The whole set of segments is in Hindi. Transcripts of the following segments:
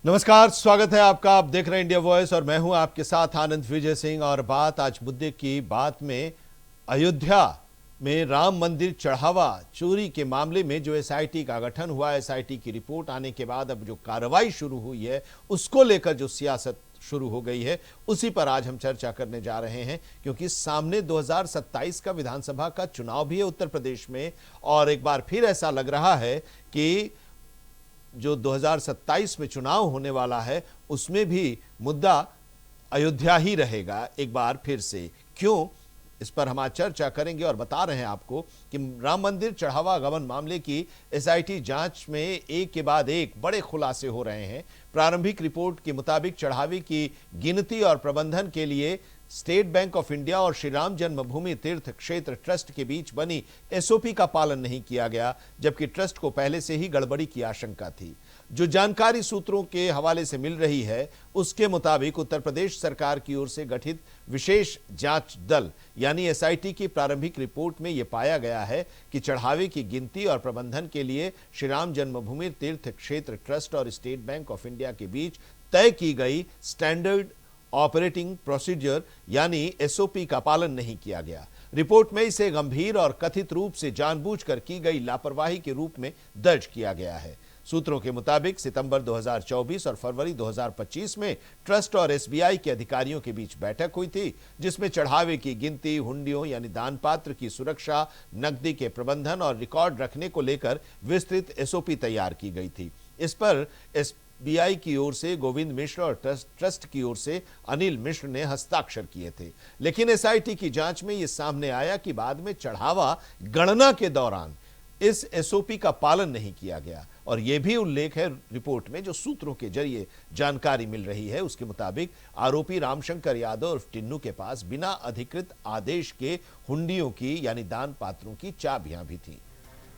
नमस्कार, स्वागत है आपका। आप देख रहे हैं इंडिया वॉइस और मैं हूं आपके साथ आनंद विजय सिंह। और बात आज मुद्दे की बात में अयोध्या में राम मंदिर चढ़ावा चोरी के मामले में जो एसआईटी का गठन हुआ, एसआईटी की रिपोर्ट आने के बाद अब जो कार्रवाई शुरू हुई है उसको लेकर जो सियासत शुरू हो गई है, उसी पर आज हम चर्चा करने जा रहे हैं। क्योंकि सामने 2027 का विधानसभा का चुनाव भी है उत्तर प्रदेश में, और एक बार फिर ऐसा लग रहा है कि जो 2027 में चुनाव होने वाला है उसमें भी मुद्दा अयोध्या ही रहेगा एक बार फिर से। क्यों, इस पर हम आज चर्चा करेंगे और बता रहे हैं आपको कि राम मंदिर चढ़ावा गबन मामले की एसआईटी जांच में एक के बाद एक बड़े खुलासे हो रहे हैं। प्रारंभिक रिपोर्ट के मुताबिक चढ़ावे की गिनती और प्रबंधन के लिए स्टेट बैंक ऑफ इंडिया और श्री राम जन्मभूमि तीर्थ क्षेत्र ट्रस्ट के बीच बनी एसओपी का पालन नहीं किया गया, जबकि ट्रस्ट को पहले से ही गड़बड़ी की आशंका थी। जो जानकारी सूत्रों के हवाले से मिल रही है उसके मुताबिक उत्तर प्रदेश सरकार की ओर से गठित विशेष जांच दल यानी एसआईटी की प्रारंभिक रिपोर्ट में यह पाया गया है कि चढ़ावे की गिनती और प्रबंधन के लिए श्री राम जन्मभूमि तीर्थ क्षेत्र ट्रस्ट और स्टेट बैंक ऑफ इंडिया के बीच तय की गई स्टैंडर्ड ऑपरेटिंग प्रोसीजर यानी एसओपी का पालन नहीं किया गया। रिपोर्ट में इसे गंभीर और कथित रूप से जानबूझकर की गई लापरवाही के रूप में दर्ज किया गया है। सूत्रों के मुताबिक सितंबर 2024 और फरवरी 2025 में ट्रस्ट और एसबीआई के अधिकारियों के बीच बैठक हुई थी, जिसमें चढ़ावे की गिनती, हुंडियों यानी दान पात्र की सुरक्षा, नकदी के प्रबंधन और रिकॉर्ड रखने को लेकर विस्तृत एसओपी तैयार की गई थी। इस पर एसबीआई की ओर से गोविंद मिश्र और ट्रस्ट की ओर से अनिल मिश्र ने हस्ताक्षर किए थे। लेकिन एसआईटी की जांच में यह सामने आया कि बाद में चढ़ावा गणना के दौरान इस एसओपी का पालन नहीं किया गया। और यह भी उल्लेख है रिपोर्ट में, जो सूत्रों के जरिए जानकारी मिल रही है उसके मुताबिक आरोपी रामशंकर यादव और टिन्नू के पास बिना अधिकृत आदेश के हुंडियों की यानी दान पात्रों की चाबियां भी थी।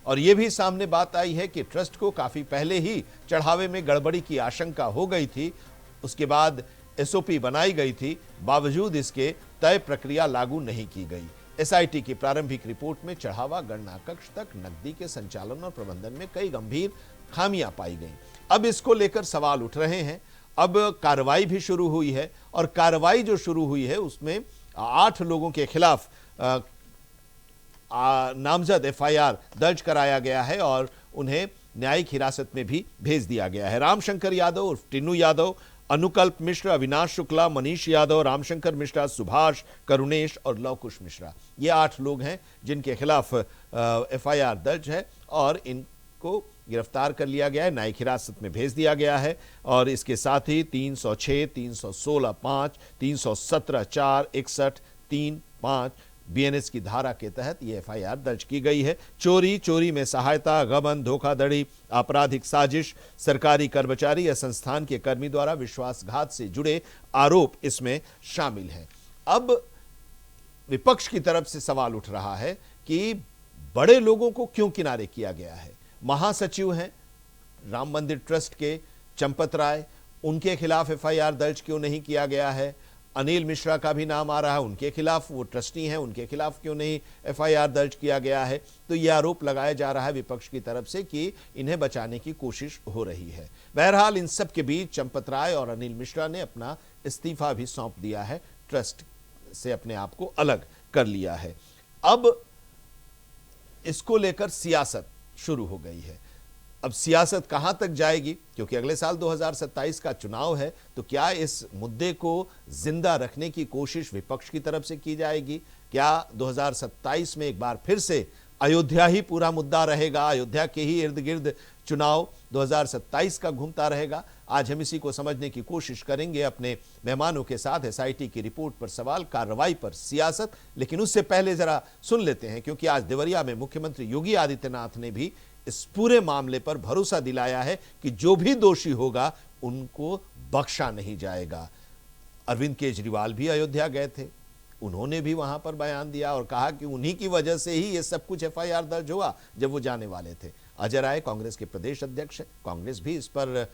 और यह भी सामने बात आई है कि ट्रस्ट को काफी पहले ही चढ़ावे में गड़बड़ी की आशंका हो गई थी, उसके बाद एसओपी बनाई गई थी, बावजूद इसके तय प्रक्रिया लागू नहीं की गई। एसआईटी की प्रारंभिक रिपोर्ट में चढ़ावा गणना कक्ष तक नकदी के संचालन और प्रबंधन में कई गंभीर खामियां पाई गई। अब इसको लेकर सवाल उठ रहे हैं। अब कार्रवाई भी शुरू हुई है और कार्रवाई जो शुरू हुई है उसमें 8 लोगों के खिलाफ नामजद एफआईआर दर्ज कराया गया है और उन्हें न्यायिक हिरासत में भी भेज दिया गया है। रामशंकर यादव उर्फ टिन्नू यादव, अनुकल्प मिश्र, अविनाश शुक्ला, मनीष यादव, रामशंकर मिश्रा, सुभाष, करुणेश और लवकुश मिश्रा, ये 8 लोग हैं जिनके खिलाफ एफआईआर दर्ज है और इनको गिरफ्तार कर लिया गया है, न्यायिक हिरासत में भेज दिया गया है। और इसके साथ ही 306, 316 5, 317 4, 61 3, 5 बीएनएस की धारा के तहत यह एफआईआर दर्ज की गई है। चोरी में सहायता, गबन, धोखाधड़ी, आपराधिक साजिश, सरकारी कर्मचारी या संस्थान के कर्मी द्वारा विश्वासघात से जुड़े आरोप इसमें शामिल हैं। अब विपक्ष की तरफ से सवाल उठ रहा है कि बड़े लोगों को क्यों किनारे किया गया है। महासचिव हैं राम मंदिर ट्रस्ट के चंपत राय, उनके खिलाफ एफआईआर दर्ज क्यों नहीं किया गया है। अनिल मिश्रा का भी नाम आ रहा है, उनके खिलाफ, वो ट्रस्टी हैं, उनके खिलाफ क्यों नहीं एफआईआर दर्ज किया गया है। तो यह आरोप लगाया जा रहा है विपक्ष की तरफ से कि इन्हें बचाने की कोशिश हो रही है। बहरहाल इन सब के बीच चंपत राय और अनिल मिश्रा ने अपना इस्तीफा भी सौंप दिया है, ट्रस्ट से अपने आप को अलग कर लिया है। अब इसको लेकर सियासत शुरू हो गई है। अब सियासत कहां तक जाएगी, क्योंकि अगले साल 2027 का चुनाव है, तो क्या इस मुद्दे को जिंदा रखने की कोशिश विपक्ष की तरफ से की जाएगी। क्या 2027 में एक बार फिर से अयोध्या ही पूरा मुद्दा रहेगा, अयोध्या के ही इर्द गिर्द चुनाव 2027 का घूमता रहेगा। आज हम इसी को समझने की कोशिश करेंगे अपने मेहमानों के साथ। एसआईटी की रिपोर्ट पर सवाल, कार्रवाई पर सियासत। लेकिन उससे पहले जरा सुन लेते हैं, क्योंकि आज देवरिया में मुख्यमंत्री योगी आदित्यनाथ ने भी इस पूरे मामले पर भरोसा दिलाया है कि जो भी दोषी होगा उनको बख्शा नहीं जाएगा। अरविंद केजरीवाल भी अयोध्या गए थे, उन्होंने भी वहां पर बयान दिया और कहा कि उन्हीं की वजह से ही ये सब कुछ एफआईआर दर्ज हुआ जब वो जाने वाले थे। अजय राय कांग्रेस के प्रदेश अध्यक्ष हैं, कांग्रेस भी इस पर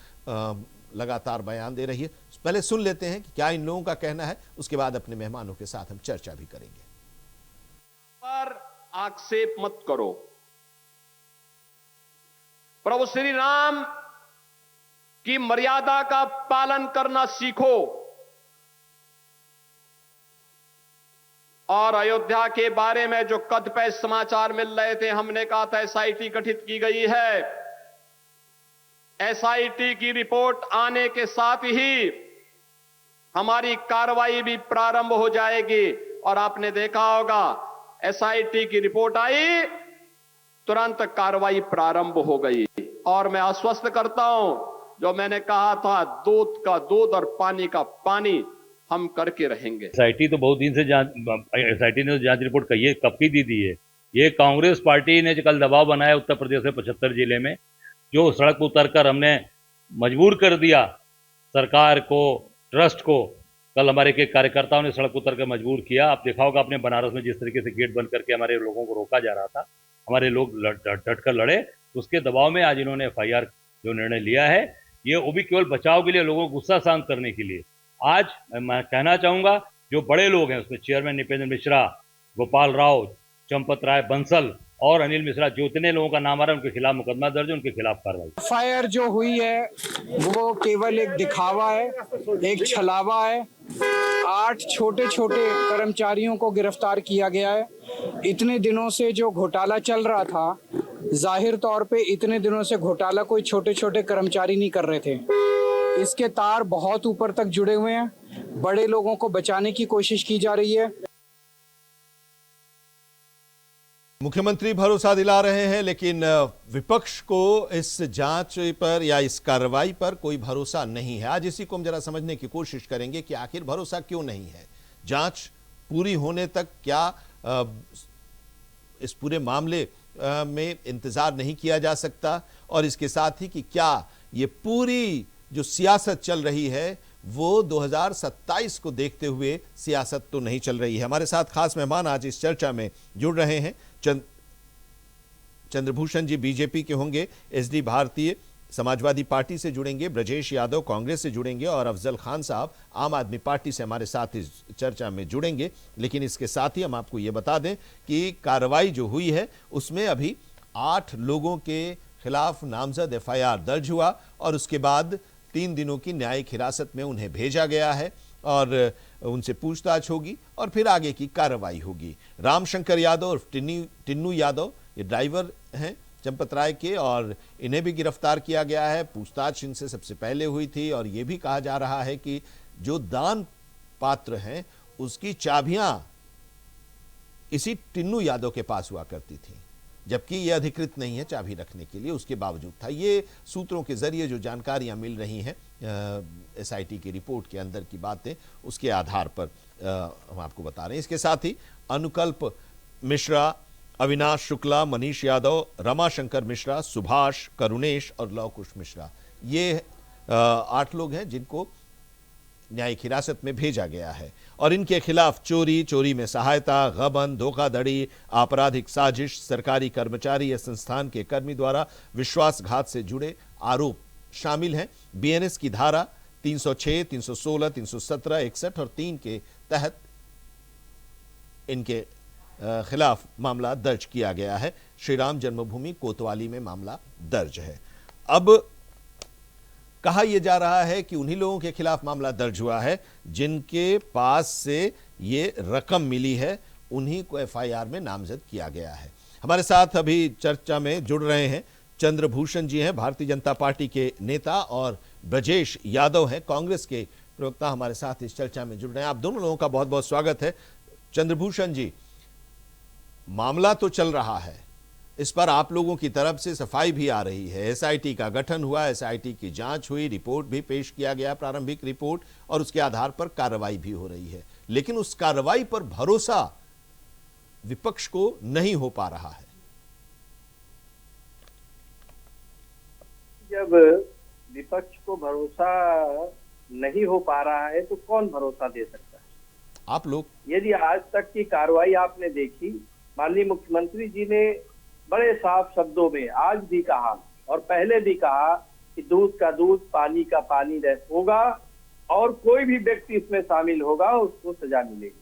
लगातार बयान दे रही है। पहले सुन लेते हैं कि क्या इन लोगों का कहना है, उसके बाद अपने मेहमानों के साथ हम चर्चा भी करेंगे। पर आक्षेप मत करो। प्रभु श्री राम कि मर्यादा का पालन करना सीखो और अयोध्या के बारे में जो कदपे समाचार मिल रहे थे, हमने कहा था एसआईटी गठित की गई है। एसआईटी की रिपोर्ट आने के साथ ही हमारी कार्रवाई भी प्रारंभ हो जाएगी। और आपने देखा होगा, एसआईटी की रिपोर्ट आई, तुरंत कार्रवाई प्रारंभ हो गई। और मैं आश्वस्त करता हूं, जो मैंने कहा था, दूध का दूध और पानी का पानी हम करके रहेंगे। एसआईटी तो बहुत दिन से एसआईटी ने जांच रिपोर्ट कब की दी है। ये कांग्रेस पार्टी ने कल दबाव बनाया उत्तर प्रदेश के 75 जिले में, जो सड़क पर उतरकर हमने मजबूर कर दिया सरकार को, ट्रस्ट को। कल हमारे के कार्यकर्ताओं ने सड़क उतर कर मजबूर किया। आप देखा होगा आपने बनारस में जिस तरीके से गेट बंद करके हमारे लोगों को रोका जा रहा था, हमारे लोग डट कर लड़े। उसके दबाव में आज इन्होंने एफआईआर जो निर्णय लिया है, ये वो भी केवल बचाव के लिए, लोगों को गुस्सा शांत करने के लिए। आज मैं कहना चाहूंगा, जो बड़े लोग हैं उसमें चेयरमैन नृपेंद्र मिश्रा, गोपाल राव, चंपत राय बंसल और अनिल मिश्रा, जो इतने लोगों का नाम आ रहा है, उनके खिलाफ मुकदमा दर्ज है, उनके खिलाफ कार्रवाई। एफआईआर जो हुई है वो केवल एक दिखावा है, एक छलावा है। 8 छोटे छोटे कर्मचारियों को गिरफ्तार किया गया है। इतने दिनों से जो घोटाला चल रहा था, जाहिर तौर पे इतने दिनों से घोटाला कोई छोटे छोटे कर्मचारी नहीं कर रहे थे। इसके तार बहुत ऊपर तक जुड़े हुए हैं। बड़े लोगों को बचाने की कोशिश की जा रही है। मुख्यमंत्री भरोसा दिला रहे हैं, लेकिन विपक्ष को इस जांच पर या इस कार्रवाई पर कोई भरोसा नहीं है। आज इसी को हम जरा समझने की कोशिश करेंगे कि आखिर भरोसा क्यों नहीं है। जांच पूरी होने तक क्या इस पूरे मामले में इंतजार नहीं किया जा सकता, और इसके साथ ही कि क्या ये पूरी जो सियासत चल रही है वो 2027 को देखते हुए सियासत तो नहीं चल रही है। हमारे साथ खास मेहमान आज इस चर्चा में जुड़ रहे हैं। चंद्रभूषण जी बीजेपी के होंगे, एसडी भारतीय समाजवादी पार्टी से जुड़ेंगे, ब्रजेश यादव कांग्रेस से जुड़ेंगे और अफजल खान साहब आम आदमी पार्टी से हमारे साथ इस चर्चा में जुड़ेंगे। लेकिन इसके साथ ही हम आपको ये बता दें कि कार्रवाई जो हुई है उसमें अभी 8 लोगों के खिलाफ नामजद एफआईआर दर्ज हुआ और उसके बाद 3 दिनों की न्यायिक हिरासत में उन्हें भेजा गया है और उनसे पूछताछ होगी और फिर आगे की कार्रवाई होगी। रामशंकर यादव और टिन्नू यादव ये ड्राइवर हैं चंपत राय के, और इन्हें भी गिरफ्तार किया गया है। पूछताछ इनसे सबसे पहले हुई थी और ये भी कहा जा रहा है कि जो दान पात्र हैं उसकी चाबियां इसी टिन्नू यादव के पास हुआ करती थी, जबकि यह अधिकृत नहीं है चाबी रखने के लिए, उसके बावजूद था। ये सूत्रों के जरिए जो जानकारियां मिल रही हैं एसआईटी की रिपोर्ट के अंदर की बातें, उसके आधार पर हम आपको बता रहे हैं। इसके साथ ही अनुकल्प मिश्रा, अविनाश शुक्ला, मनीष यादव, रमाशंकर मिश्रा, सुभाष, करुणेश और लवकुश मिश्रा, ये 8 लोग हैं जिनको न्यायिक हिरासत में भेजा गया है और इनके खिलाफ चोरी में सहायता, गबन, धोखाधड़ी, आपराधिक साजिश, सरकारी कर्मचारी या संस्थान के कर्मी द्वारा विश्वासघात से जुड़े आरोप शामिल हैं। बीएनएस की धारा 306, 316, 317, 61 और 3 के तहत इनके खिलाफ मामला दर्ज किया गया है। श्री राम जन्मभूमि कोतवाली में मामला दर्ज है। अब कहा यह जा रहा है कि उन्हीं लोगों के खिलाफ मामला दर्ज हुआ है जिनके पास से ये रकम मिली है, उन्हीं को एफआईआर में नामजद किया गया है। हमारे साथ अभी चर्चा में जुड़ रहे हैं चंद्रभूषण जी हैं, भारतीय जनता पार्टी के नेता, और ब्रजेश यादव हैं, कांग्रेस के प्रवक्ता, हमारे साथ इस चर्चा में जुड़ रहे हैं। आप दोनों लोगों का बहुत बहुत स्वागत है। चंद्रभूषण जी, मामला तो चल रहा है, इस पर आप लोगों की तरफ से सफाई भी आ रही है। एसआईटी का गठन हुआ, एसआईटी की जांच हुई, रिपोर्ट भी पेश किया गया, प्रारंभिक रिपोर्ट, और उसके आधार पर कार्रवाई भी हो रही है। लेकिन उस कार्रवाई पर भरोसा विपक्ष को नहीं हो पा रहा है। जब विपक्ष को भरोसा नहीं हो पा रहा है तो कौन भरोसा दे सकता है? आप लोग, यदि आज तक की कार्रवाई आपने देखी, माननीय मुख्यमंत्री जी ने बड़े साफ शब्दों में आज भी कहा और पहले भी कहा कि दूध का दूध, पानी का पानी होगा और कोई भी व्यक्ति इसमें शामिल होगा उसको सजा मिलेगी।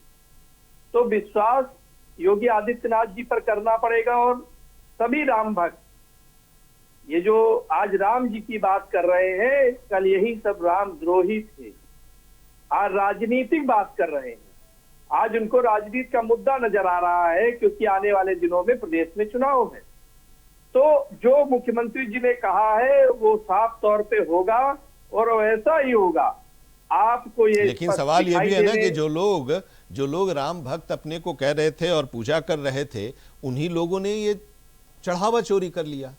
तो विश्वास योगी आदित्यनाथ जी पर करना पड़ेगा और सभी राम भक्त ये जो आज राम जी की बात कर रहे हैं, कल यही सब राम द्रोही थे। आज राजनीतिक बात कर रहे हैं, आज उनको राजनीति का मुद्दा नजर आ रहा है, क्योंकि आने वाले दिनों में प्रदेश में चुनाव है। तो जो मुख्यमंत्री जी ने कहा है वो साफ तौर पे होगा और वैसा ही होगा। आपको ये लेकिन सवाल ये भी है ना कि जो लोग राम भक्त अपने को कह रहे थे और पूजा कर रहे थे, उन्हीं लोगों ने ये चढ़ावा चोरी कर लिया।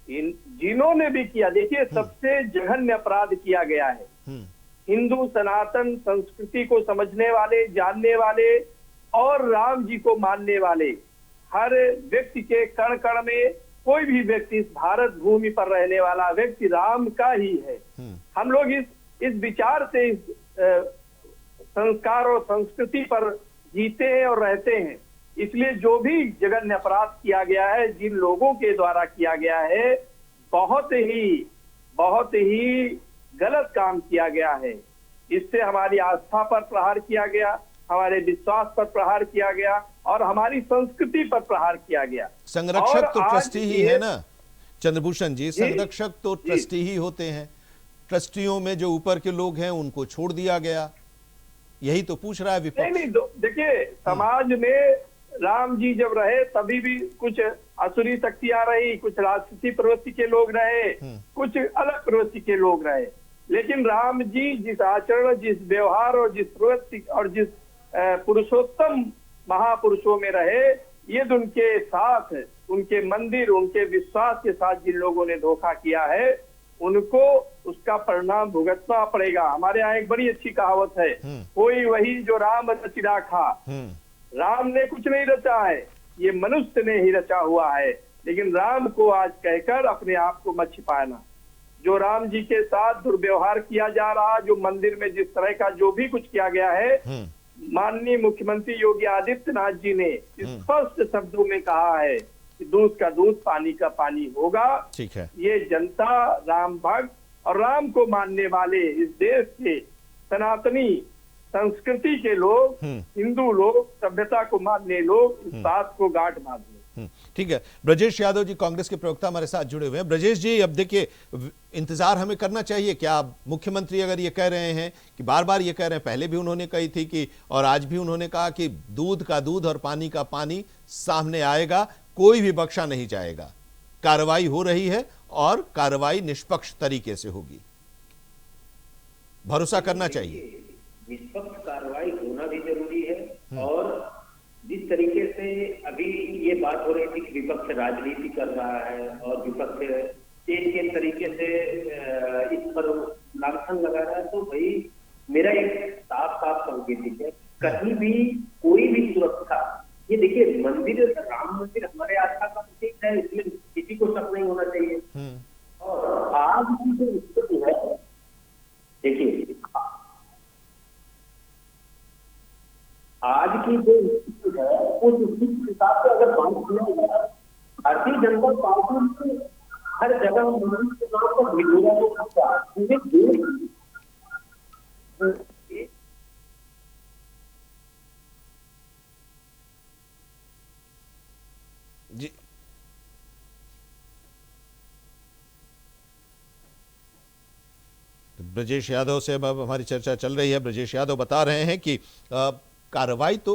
जिन्होंने भी किया, देखिए सबसे जघन्य अपराध किया गया है। हिंदू सनातन संस्कृति को समझने वाले, जानने वाले और राम जी को मानने वाले हर व्यक्ति के कण कण में, कोई भी व्यक्ति इस भारत भूमि पर रहने वाला व्यक्ति राम का ही है। हम लोग इस विचार से, इस संस्कार और संस्कृति पर जीते हैं और रहते हैं। इसलिए जो भी जघन्य अपराध किया गया है, जिन लोगों के द्वारा किया गया है, बहुत ही गलत काम किया गया है। इससे हमारी आस्था पर प्रहार किया गया, हमारे विश्वास पर प्रहार किया गया और हमारी संस्कृति पर प्रहार किया गया। संरक्षक तो ट्रस्टी ही है ना चंद्रभूषण जी, संरक्षक तो ट्रस्टी ही होते हैं। ट्रस्टियों में जो ऊपर के लोग हैं उनको छोड़ दिया गया, यही तो पूछ रहा है विपक्ष। नहीं, देखिए समाज में राम जी जब रहे तभी भी कुछ असुरी शक्तियां रही, कुछ राजनीति प्रवृत्ति के लोग रहे, कुछ अलग प्रवृत्ति के लोग रहे, लेकिन राम जी जिस आचरण, जिस व्यवहार और जिस प्रवृत्ति और जिस पुरुषोत्तम महापुरुषों में रहे, ये उनके साथ, उनके मंदिर, उनके विश्वास के साथ जिन लोगों ने धोखा किया है, उनको उसका परिणाम भुगतना पड़ेगा। हमारे यहाँ एक बड़ी अच्छी कहावत है, कोई वही जो राम रचि राखा। राम ने कुछ नहीं रचा है, ये मनुष्य ने ही रचा हुआ है। लेकिन राम को आज कहकर अपने आप को मत छिपाना। जो राम जी के साथ दुर्व्यवहार किया जा रहा, जो मंदिर में जिस तरह का जो भी कुछ किया गया है, माननीय मुख्यमंत्री योगी आदित्यनाथ जी ने स्पष्ट शब्दों में कहा है कि दूध का दूध, पानी का पानी होगा। ठीक है, ये जनता, राम भक्त और राम को मानने वाले इस देश के सनातनी संस्कृति के लोग, हिंदू लोग, सभ्यता को मानने लोग इस बात को गांठ बांध लें। ठीक है। ब्रजेश यादव जी कांग्रेस के प्रवक्ता हमारे साथ जुड़े हुए हैं। ब्रजेश जी, अब देखिए इंतजार हमें करना चाहिए क्या? मुख्यमंत्री अगर ये कह रहे हैं कि बार बार ये कह रहे हैं, पहले भी उन्होंने कही थी कि, और आज भी उन्होंने कहा कि दूध का दूध और पानी का पानी सामने आएगा, कोई भी बख्शा नहीं जाएगा, कार्रवाई हो रही है और कार्रवाई निष्पक्ष तरीके से होगी, भरोसा करना चाहिए। निष्पक्ष कार्रवाई होना भी जरूरी है। और जिस तरीके से अभी ये बात हो रही थी कि विपक्ष राजनीति कर रहा है और विपक्ष एक तरीके से इस पर लांछन लगा रहा है, तो भाई मेरा एक साफ संकेत है, कहीं भी कोई भी सुरक्षा, ये देखिए मंदिर, राम मंदिर हमारे आस्था का प्रतीक है, इसमें किसी को शक नहीं होना चाहिए। और आज की जो स्थिति है, देखिए आज की जो स्थिति है, उस स्थिति के हिसाब से अगर बात किया जाए, भारतीय जनता पार्टी में हर जगह मंदिर के नाम पर भिड़ोरा नहीं सकता। पूरे देश जी, ब्रजेश यादव से अब हमारी चर्चा चल रही है। ब्रजेश यादव बता रहे हैं कि कार्रवाई तो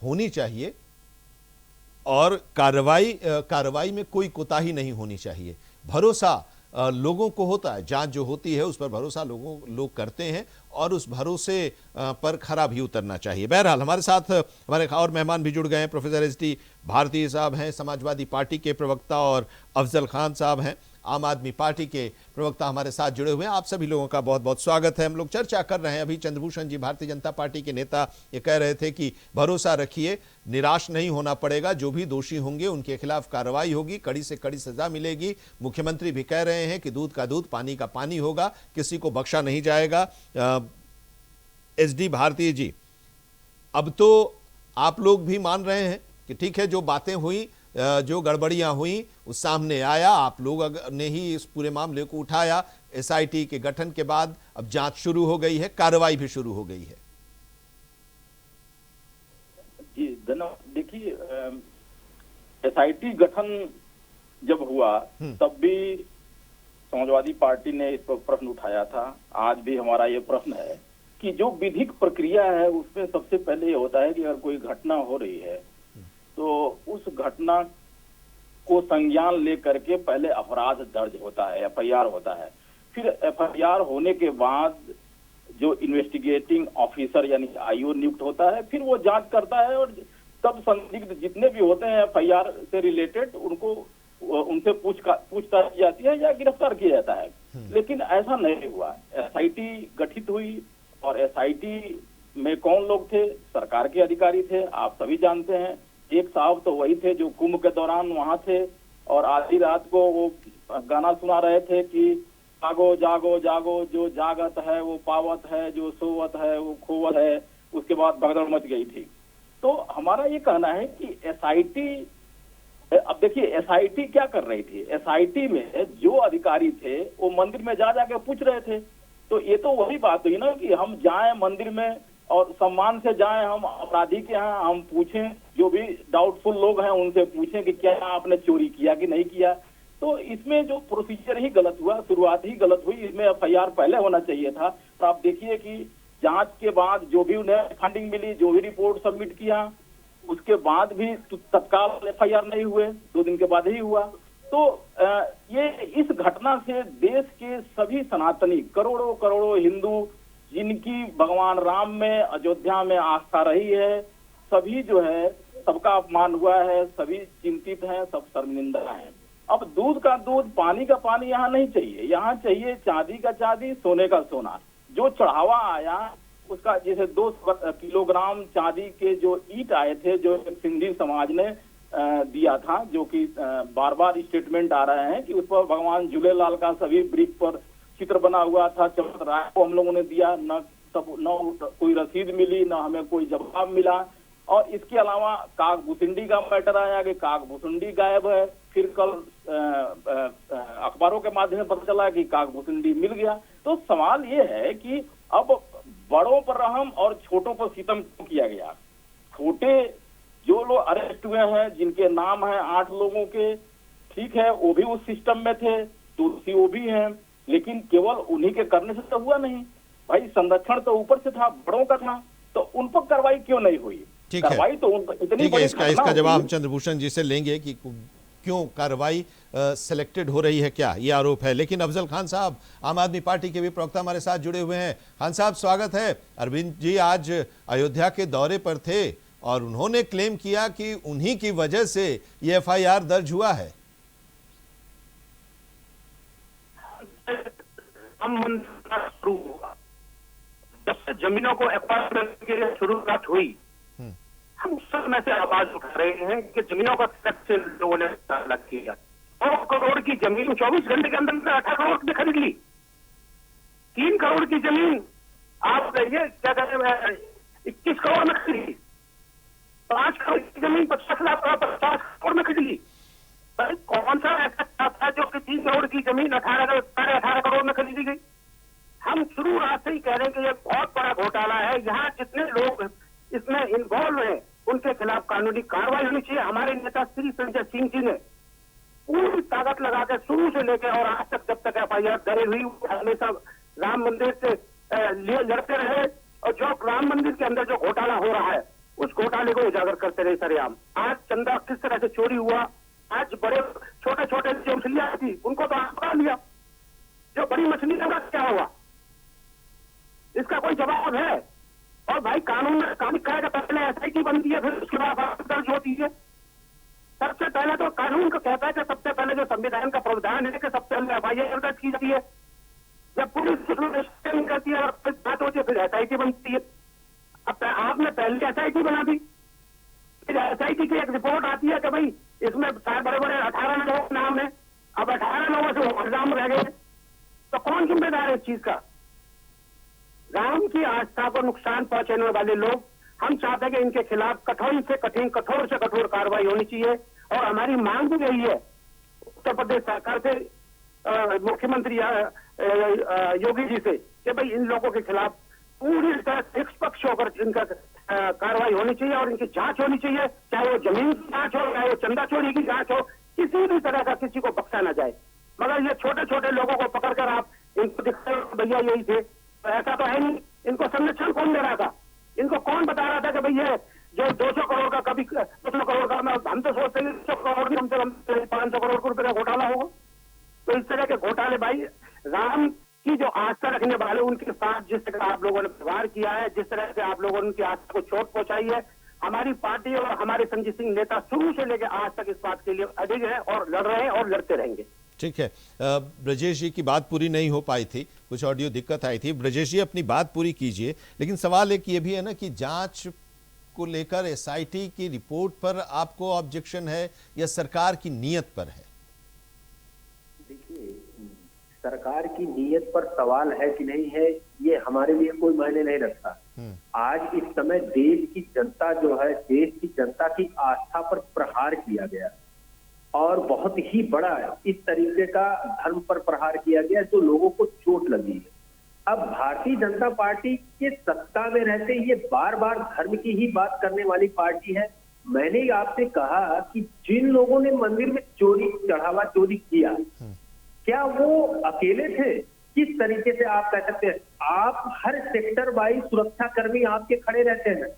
होनी चाहिए और कार्रवाई में कोई कोताही नहीं होनी चाहिए। भरोसा लोगों को होता है, जांच जो होती है उस पर भरोसा लोग करते हैं और उस भरोसे पर खरा भी उतरना चाहिए। बहरहाल हमारे साथ हमारे और मेहमान भी जुड़ गए हैं। Professor SD. भारती साहब हैं, समाजवादी पार्टी के प्रवक्ता, और अफजल खान साहब हैं, आम आदमी पार्टी के प्रवक्ता, हमारे साथ जुड़े हुए हैं। आप सभी लोगों का बहुत बहुत स्वागत है। हम लोग चर्चा कर रहे हैं, अभी चंद्रभूषण जी भारतीय जनता पार्टी के नेता ये कह रहे थे कि भरोसा रखिए, निराश नहीं होना पड़ेगा, जो भी दोषी होंगे उनके खिलाफ कार्रवाई होगी, कड़ी से कड़ी सजा मिलेगी। मुख्यमंत्री भी कह रहे हैं कि दूध का दूध, पानी का पानी होगा, किसी को बख्शा नहीं जाएगा। एस.डी. भारती जी, अब तो आप लोग भी मान रहे हैं कि ठीक है, जो बातें हुई, जो गड़बड़ियां हुई, उस सामने आया, आप लोग ने ही इस पूरे मामले को उठाया। एसआईटी के गठन के बाद अब जांच शुरू हो गई है, कार्रवाई भी शुरू हो गई है। जी धन्यवाद। देखिए एसआईटी गठन जब हुआ तब भी समाजवादी पार्टी ने इस पर प्रश्न उठाया था। आज भी हमारा ये प्रश्न है कि जो विधिक प्रक्रिया है उसमें सबसे पहले ये होता है कि अगर कोई घटना हो रही है तो उस घटना को संज्ञान ले करके पहले अपराध दर्ज होता है, एफआईआर होता है। फिर एफआईआर होने के बाद जो इन्वेस्टिगेटिंग ऑफिसर यानी आईओ नियुक्त होता है, फिर वो जांच करता है और तब संदिग्ध जितने भी होते हैं एफआईआर से रिलेटेड उनसे पूछताछ की जाती है या गिरफ्तार किया जाता है। लेकिन ऐसा नहीं हुआ। एसआईटी गठित हुई और एसआईटी में कौन लोग थे? सरकार के अधिकारी थे, आप सभी जानते हैं। एक साहब तो वही थे जो कुंभ के दौरान वहां थे और आधी रात को वो गाना सुना रहे थे कि जागो जागो जागो, जो जागत है वो पावत है, जो सोवत है वो खोवत है। उसके बाद भगदड़ मच गई थी। तो हमारा ये कहना है कि एसआईटी, अब देखिए एसआईटी क्या कर रही थी, एसआईटी में जो अधिकारी थे वो मंदिर में जा जाके पूछ रहे थे। तो ये तो वही बात हुई ना कि हम जाएं मंदिर में और सम्मान से जाएं, हम अपराधी के यहाँ हम पूछें, जो भी डाउटफुल लोग हैं उनसे पूछें कि क्या आपने चोरी किया कि नहीं किया। तो इसमें जो प्रोसीजर ही गलत हुआ, शुरुआत ही गलत हुई। इसमें एफआईआर पहले होना चाहिए था। तो आप देखिए कि जांच के बाद जो भी उन्हें फंडिंग मिली, जो भी रिपोर्ट सबमिट किया, उसके बाद भी तत्काल एफआईआर नहीं हुए, 2 दिन के बाद ही हुआ। तो ये इस घटना से देश के सभी सनातनी, करोड़ों करोड़ों हिंदू जिनकी भगवान राम में, अयोध्या में आस्था रही है, सभी जो है सबका अपमान हुआ है, सभी चिंतित हैं, सब शर्मिंदा हैं। अब दूध का दूध, पानी का पानी यहाँ नहीं चाहिए। यहाँ चाहिए चांदी का चांदी, सोने का सोना। जो चढ़ावा आया उसका, जैसे 2 किलोग्राम चांदी के जो ईंट आए थे, जो सिंधी समाज ने दिया था, जो कि बार बार स्टेटमेंट आ रहे हैं कि उस पर भगवान झूलेलाल का सभी ब्रिक पर चित्र बना हुआ था, चमक रहा है, को हम लोगों ने दिया। न कोई रसीद मिली, न हमें कोई जवाब मिला। और इसके अलावा काकभूसुंडी का मैटर आया कि काकभूसुंडी गायब है। फिर कल अखबारों के माध्यम से पता चला कि काकभूसुंडी मिल गया। तो सवाल ये है कि अब बड़ों पर रहम और छोटों पर सितम क्यों किया गया? छोटे जो लोग अरेस्ट हुए हैं, जिनके नाम है 8 लोगों के, ठीक है, वो भी उस सिस्टम में थे, दोषी वो भी हैं, लेकिन केवल उन्हीं के करने से तो हुआ नहीं भाई। संरक्षण तो ऊपर से था, बड़ों का था, तो उन पर कार्रवाई क्यों नहीं हुई? ठीक है, कार्रवाई तो इतनी ठीक है, इसका जवाब हम चंद्रभूषण जी से लेंगे कि क्यों कार्रवाई सिलेक्टेड हो रही है, क्या ये आरोप है। लेकिन अफजल खान साहब, आम आदमी पार्टी के भी प्रवक्ता हमारे साथ जुड़े हुए हैं। खान साहब स्वागत है। अरविंद जी आज अयोध्या के दौरे पर थे और उन्होंने क्लेम किया कि उन्हीं की वजह से ये एफआईआर दर्ज हुआ है। शुरू हुआ जब से जमीनों को एक्वायर करने के लिए शुरुआत हुई, हम उस समय से आवाज उठा रहे हैं कि जमीनों का से लोगों ने अलग किया। 100 करोड़ की जमीन 24 घंटे के अंदर 18 करोड़ में खरीद ली। 3 करोड़ की जमीन आप कहिए क्या कहते हैं 21 करोड़ में खरीदी। 5 करोड़ की जमीन 50 करोड़ में खरीद ली। भाई कौन सा ऐसा था जो कि 3 करोड़ की जमीन 18 करोड़ में खरीदी गई? हम शुरुआत से ही कह रहे हैं कि ये बहुत बड़ा घोटाला है। यहाँ जितने लोग इसमें इन्वॉल्व हैं उनके खिलाफ कानूनी कार्रवाई होनी चाहिए। हमारे नेता श्री संजय सिंह जी ने पूरी ताकत लगा के शुरू से लेकर और आज तक, जब तक एफआईआर दर्ज हुई, हमेशा राम मंदिर से लिए लड़ते रहे और जो राम मंदिर के अंदर जो घोटाला हो रहा है उस घोटाले को उजागर करते रहे सरेआम। आज चंदा किस तरह से चोरी हुआ, आज बड़े छोटे छोटे जो मछलियां थी उनको तो आप पकड़ लिया, जो बड़ी मछलियों का क्या हुआ? इसका कोई जवाब है? और भाई कानून में कहेगा पहले एसआईटी बनती है, फिर उसके बाद दर्ज होती है। सबसे पहले तो कानून को कहता है कि सबसे पहले जो संविधान का प्रावधान है कि सबसे पहले एफआईआर दर्ज की जाती है। जब पुलिस इन्वेस्टिगेशन करती है और फिर बात होती है, फिर एसआईटी बनती है। अब आपने पहले एसआईटी बना दी, फिर एसआईटी की एक रिपोर्ट आती है कि भाई इसमें बड़े बड़े 18 लोगों के नाम है, अब 18 लोगों से वो इल्जाम रह गए, तो कौन जिम्मेदार है इस चीज का? राम की आस्था को नुकसान पहुंचाने वाले लोग, हम चाहते हैं कि इनके खिलाफ कठोर से कठोर कार्रवाई होनी चाहिए। और हमारी मांग भी यही है उत्तर प्रदेश सरकार से, मुख्यमंत्री योगी जी से, कि भाई इन लोगों के खिलाफ पूरी तरह निष्पक्ष होकर इनका कार्रवाई होनी चाहिए और इनकी जांच होनी चाहिए। चाहे वो जमीन की जांच हो, चाहे वो चंदा चोरी की जांच हो, किसी भी तरह का किसी को बख्शा ना जाए। मगर ये छोटे छोटे लोगों को पकड़कर आप इनको दिखते भैया यही थे, तो ऐसा तो है नहीं। इनको संरक्षण कौन दे रहा था? इनको कौन बता रहा था कि भैया जो 200 करोड़ का, कभी 200 करोड़ का, हम तो सोचते हैं 200 करोड़ की कम से कम 500 करोड़ रुपए का घोटाला होगा। तो इस तरह के घोटाले भाई, राम की जो आस्था रखने वाले उनके साथ जिस तरह आप लोगों ने व्यवहार किया है, जिस तरह से आप लोगों ने उनकी आस्था को चोट पहुंचाई है, हमारी पार्टी और हमारे संजय सिंह नेता शुरू से लेकर आज तक इस बात के लिए अडिग है और लड़ रहे हैं और लड़ते रहेंगे। ठीक है, ब्रजेश जी की बात पूरी नहीं हो पाई थी, कुछ ऑडियो दिक्कत आई थी। ब्रजेश जी अपनी बात पूरी कीजिए, लेकिन सवाल एक ये भी है ना कि जांच को लेकर एसआईटी की रिपोर्ट पर आपको ऑब्जेक्शन है या सरकार की नीयत पर है? देखिए, सरकार की नीयत पर सवाल है कि नहीं है, ये हमारे लिए कोई मायने नहीं रखता। आज इस समय देश की जनता जो है, देश की जनता की आस्था पर प्रहार किया गया और बहुत ही बड़ा इस तरीके का धर्म पर प्रहार किया गया जो लोगों को चोट लगी है। अब भारतीय जनता पार्टी के सत्ता में रहते ये बार बार धर्म की ही बात करने वाली पार्टी है। मैंने आपसे कहा कि जिन लोगों ने मंदिर में चोरी, चढ़ावा चोरी किया, क्या वो अकेले थे? किस तरीके से आप कह सकते हैं? आप हर सेक्टर वाइज सुरक्षा कर्मी आपके खड़े रहते हैं।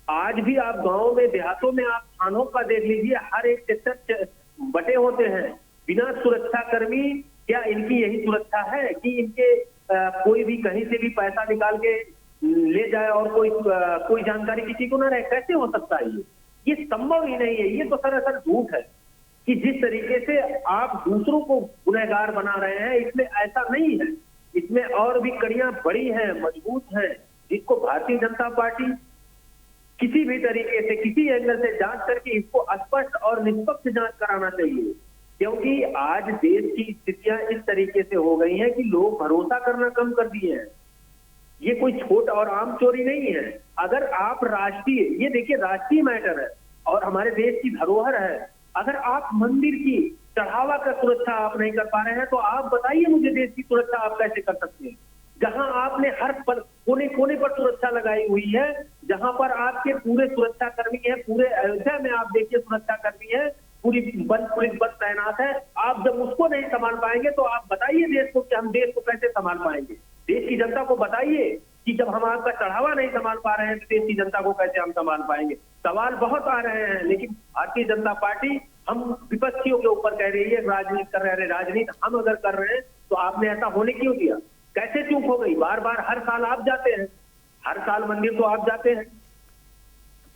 आज भी आप गांव में, देहातों में, आप थानों का देख लीजिए, हर एक सेक्टर बटे होते हैं। बिना सुरक्षा कर्मी, क्या इनकी यही सुरक्षा है कि इनके कोई भी कहीं से भी पैसा निकाल के ले जाए और कोई जानकारी किसी को ना रहे? कैसे हो सकता है ये संभव ही नहीं है। ये तो सरासर झूठ है कि जिस तरीके से आप दूसरों को गुनहगार बना रहे हैं, इसमें ऐसा नहीं है। इसमें और भी कड़ियां बड़ी हैं, मजबूत हैं, जिसको भारतीय जनता पार्टी किसी भी तरीके से, किसी एंगल से जांच करके इसको स्पष्ट और निष्पक्ष जांच कराना चाहिए। क्योंकि आज देश की स्थितियां इस तरीके से हो गई हैं कि लोग भरोसा करना कम कर दिए हैं। ये कोई छोट और आम चोरी नहीं है। अगर आप राष्ट्रीय, ये देखिए राष्ट्रीय मैटर है और हमारे देश की धरोहर है, अगर आप मंदिर की चढ़ावा का सुरक्षा आप नहीं कर पा रहे हैं तो आप बताइए मुझे देश की सुरक्षा आप कैसे कर सकते हैं? जहां आपने हर कोने कोने पर सुरक्षा लगाई हुई है, जहां पर आपके पूरे सुरक्षा कर्मी हैं, पूरे अयोध्या में आप देखिए सुरक्षा कर्मी है, पूरी पुलिस बल तैनात है। आप जब उसको नहीं संभाल पाएंगे तो आप बताइए देश को कि हम देश को कैसे संभाल पाएंगे? देश की जनता को बताइए कि जब हम आपका चढ़ावा नहीं संभाल पा रहे हैं तो देश की जनता को कैसे हम संभाल पाएंगे? सवाल बहुत आ रहे हैं, लेकिन भारतीय जनता पार्टी हम विपक्षियों के ऊपर कह रही है राजनीति कर रहे हैं। राजनीति हम अगर कर रहे हैं तो आपने ऐसा होने क्यों दिया? कैसे चूक हो गई? बार बार हर साल आप जाते हैं, हर साल मंदिर तो आप जाते हैं,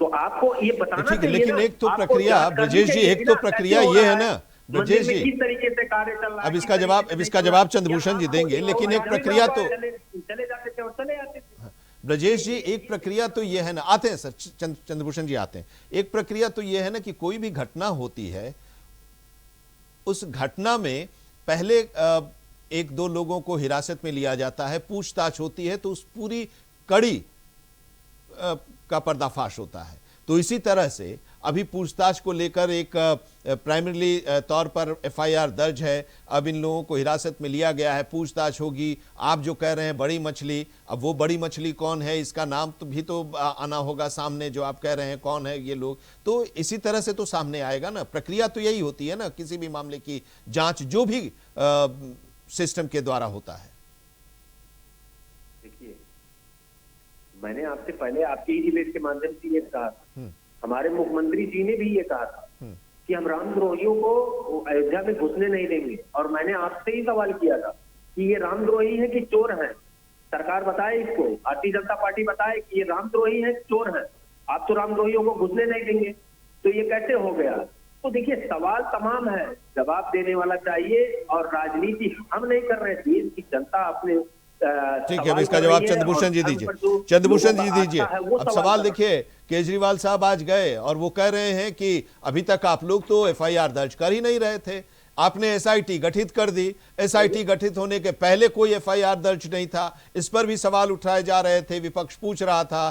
तो आपको ये बताना चाहिए। लेकिन एक तो प्रक्रिया, ब्रजेश जी, एक तो प्रक्रिया ये है ना ब्रजेश जी, किस तरीके से कार्य चल रहा है, अब इसका जवाब चंद्रभूषण जी देंगे, लेकिन एक प्रक्रिया तो चले जाते थे और चले आते थे। ब्रजेश जी, एक प्रक्रिया तो ये है ना, आते हैं सर, चंद्रभूषण जी आते हैं। एक प्रक्रिया तो ये है ना कि कोई भी घटना होती है, उस घटना में पहले एक दो लोगों को हिरासत में लिया जाता है, पूछताछ होती है, तो उस पूरी कड़ी का पर्दाफाश होता है। तो इसी तरह से अभी पूछताछ को लेकर एक प्राइमरीली तौर पर एफआईआर दर्ज है। अब इन लोगों को हिरासत में लिया गया है, पूछताछ होगी। आप जो कह रहे हैं बड़ी मछली, अब वो बड़ी मछली कौन है, इसका नाम तो भी तो आना होगा सामने, जो आप कह रहे हैं कौन है ये लोग, तो इसी तरह से तो सामने आएगा ना। प्रक्रिया तो यही होती है ना किसी भी मामले की जांच, जो भी सिस्टम के द्वारा होता है। देखिए, मैंने आपसे पहले आपके ही डिबेट के माध्यम से ये कहा था, हमारे मुख्यमंत्री जी ने भी ये कहा था कि हम रामद्रोहियों को अयोध्या में घुसने नहीं देंगे। और मैंने आपसे ही सवाल किया था कि ये रामद्रोही है कि चोर है? सरकार बताए इसको, भारतीय जनता पार्टी बताए कि ये रामद्रोही है, चोर है। आप तो रामद्रोहियों को घुसने नहीं देंगे, तो ये कैसे हो गया? तो देखिए, सवाल तमाम है, जवाब देने वाला चाहिए। और राजनीति हम नहीं कर रहे, देश की जनता अपने ठीक है, अब इसका जवाब चंद्रभूषण जी दीजिए। चंद्रभूषण जी दीजिए। अब सवाल देखिए, केजरीवाल साहब आज गए और वो कह रहे हैं कि अभी तक आप लोग तो एफआईआर दर्ज कर ही नहीं रहे थे, आपने एसआईटी गठित कर दी। एसआईटी गठित होने के पहले कोई एफआईआर दर्ज नहीं था, इस पर भी सवाल उठाए जा रहे थे, विपक्ष पूछ रहा था।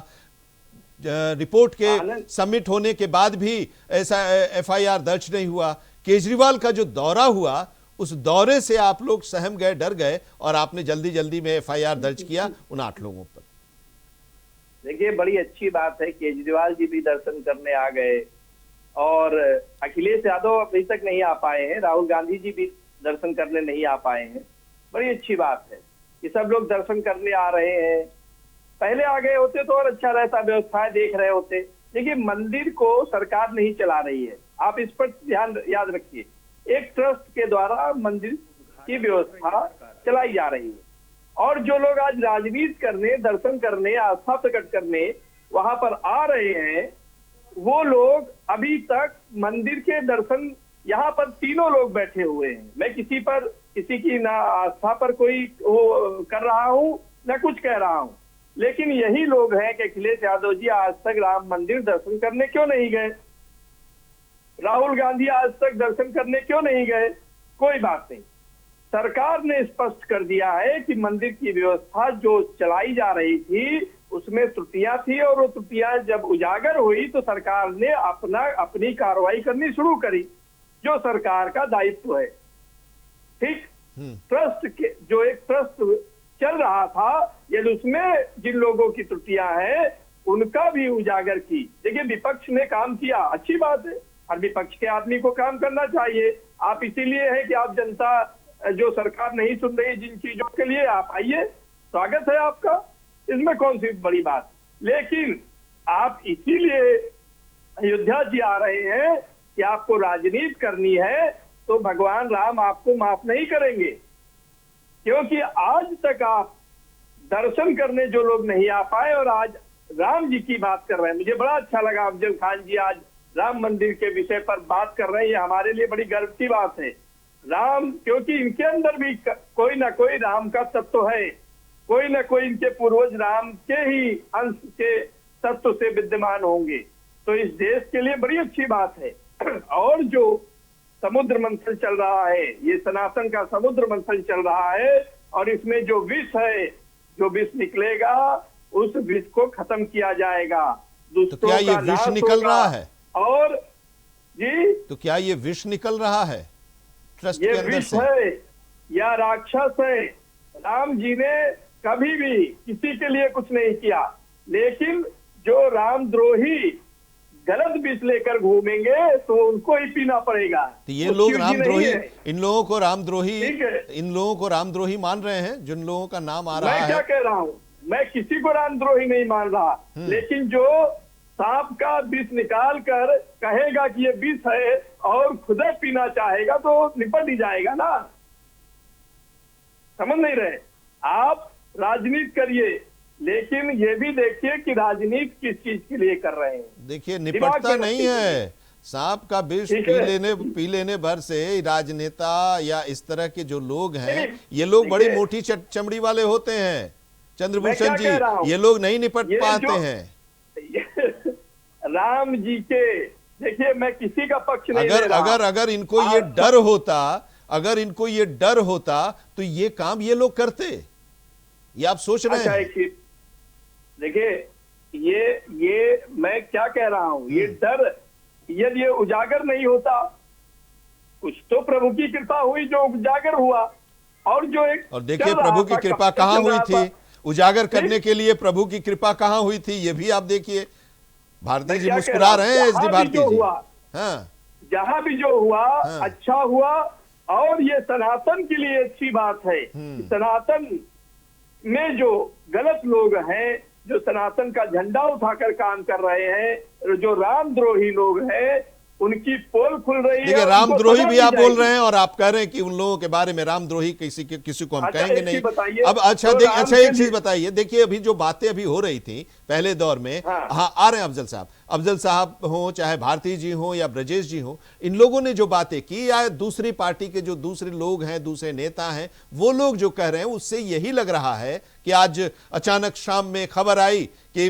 रिपोर्ट के सबमिट होने के बाद भी ऐसा एफआईआर दर्ज नहीं हुआ। केजरीवाल का जो दौरा हुआ, उस दौरे से आप लोग सहम गए, डर गए, और आपने जल्दी जल्दी में एफआईआर दर्ज किया उन 8 लोगों पर। देखिए, बड़ी अच्छी बात है, केजरीवाल जी भी दर्शन करने आ गए और अखिलेश यादव अभी तक नहीं आ पाए हैं, राहुल गांधी जी भी दर्शन करने नहीं आ पाए हैं। बड़ी अच्छी बात है कि सब लोग दर्शन करने आ रहे हैं। पहले आ गए होते तो और अच्छा रहता, व्यवस्थाएं देख रहे होते। देखिए, मंदिर को सरकार नहीं चला रही है, आप इस पर ध्यान याद रखिए। एक ट्रस्ट के द्वारा मंदिर की व्यवस्था चलाई जा रही है, और जो लोग आज राजनीति करने, दर्शन करने, आस्था प्रकट करने वहां पर आ रहे हैं, वो लोग अभी तक मंदिर के दर्शन, यहाँ पर तीनों लोग बैठे हुए हैं। मैं किसी की ना आस्था पर कोई वो कर रहा हूँ ना कुछ कह रहा हूँ, लेकिन यही लोग हैं कि अखिलेश यादव जी आज तक राम मंदिर दर्शन करने क्यों नहीं गए, राहुल गांधी आज तक दर्शन करने क्यों नहीं गए। कोई बात नहीं, सरकार ने स्पष्ट कर दिया है कि मंदिर की व्यवस्था जो चलाई जा रही थी उसमें त्रुटियां थी, और वो त्रुटियां जब उजागर हुई तो सरकार ने अपनी कार्रवाई करनी शुरू करी, जो सरकार का दायित्व है। ठीक, ट्रस्ट के जो एक ट्रस्ट चल रहा था, यदि उसमें जिन लोगों की त्रुटियां हैं उनका भी उजागर की। देखिए, विपक्ष ने काम किया, अच्छी बात है, हर विपक्ष के आदमी को काम करना चाहिए। आप इसीलिए है कि आप जनता जो सरकार नहीं सुन रही जिन चीजों के लिए, आप आइए, स्वागत है आपका, इसमें कौन सी बड़ी बात। लेकिन आप इसीलिए अयोध्या जी आ रहे हैं कि आपको राजनीति करनी है, तो भगवान राम आपको माफ नहीं करेंगे, क्योंकि आज तक आप दर्शन करने जो लोग नहीं आ पाए और आज राम जी की बात कर रहे हैं। मुझे बड़ा अच्छा लगा अफजल खान जी आज राम मंदिर के विषय पर बात कर रहे हैं, ये हमारे लिए बड़ी गर्व की बात है। राम, क्योंकि इनके अंदर भी कोई ना कोई राम का तत्व है, कोई ना कोई इनके पूर्वज राम के ही अंश के तत्व से विद्यमान होंगे, तो इस देश के लिए बड़ी अच्छी बात है। और जो समुद्र मंथन चल रहा है, ये सनातन का समुद्र मंथन चल रहा है, और इसमें जो विष है, जो विष निकलेगा उस विष को खत्म किया जाएगा। तो क्या ये विष निकल रहा है? और जी, तो क्या ये विष निकल रहा है ट्रस्ट ये के अंदर विष से? है या राक्षस है? राम जी ने कभी भी किसी के लिए कुछ नहीं किया, लेकिन जो रामद्रोही गलत विष लेकर घूमेंगे तो उनको ही पीना पड़ेगा। तो ये लोग रामद्रोही, इन लोगों को रामद्रोही मान रहे हैं, जिन लोगों का नाम आ रहा है। मैं क्या कह रहा हूँ, मैं किसी को रामद्रोही नहीं मान रहा, लेकिन जो सांप का विष निकाल कर कहेगा कि ये विष है और खुदा पीना चाहेगा तो निपट ही जाएगा ना। समझ नहीं रहे आप? राजनीति करिए, लेकिन ये भी देखिए कि राजनीति किस चीज के लिए कर रहे हैं। देखिए, निपटता नहीं है। सांप का विष पी लेने भर से राजनेता या इस तरह के जो लोग हैं, ये लोग बड़ी मोटी चमड़ी वाले होते हैं चंद्रभूषण जी, ये लोग नहीं निपट पाते हैं। राम जी के, देखिए, मैं किसी का पक्ष नहीं ले रहा। अगर इनको ये डर होता, अगर इनको ये डर होता तो ये काम ये लोग करते, ये आप सोच रहे हैं? अच्छा, देखिए, ये मैं क्या कह रहा हूं, ये डर यदि ये उजागर नहीं होता, कुछ तो प्रभु की कृपा हुई जो उजागर हुआ, और जो एक, और देखिए प्रभु की कृपा कहां हुई थी उजागर करने के लिए, प्रभु की कृपा कहां हुई थी ये भी आप देखिए। भारती जी मुस्कुरा रहे हैं, एसडी भारती जी। हाँ, जहां भी जो हुआ अच्छा हुआ, और ये सनातन के लिए अच्छी बात है। सनातन में जो गलत लोग हैं, जो सनातन का झंडा उठाकर काम कर रहे हैं, जो रामद्रोही लोग हैं, उनकी पोल खुल रही है। देखिए, रामद्रोही भी आप बोल रहे हैं और आप कह रहे हैं कि उन लोगों के बारे में रामद्रोही किसी को हम कहेंगे नहीं। अब अच्छा एक चीज बताइए, देखिए अभी जो बातें अभी हो रही थी पहले दौर में, हाँ आ रहे हैं अफजल साहब हो, चाहे भारती जी हो या ब्रजेश जी हो, इन लोगों ने जो बातें की, या दूसरी पार्टी के जो दूसरे लोग हैं, दूसरे नेता हैं, वो लोग जो कह रहे हैं, उससे यही लग रहा है कि आज अचानक शाम में खबर आई कि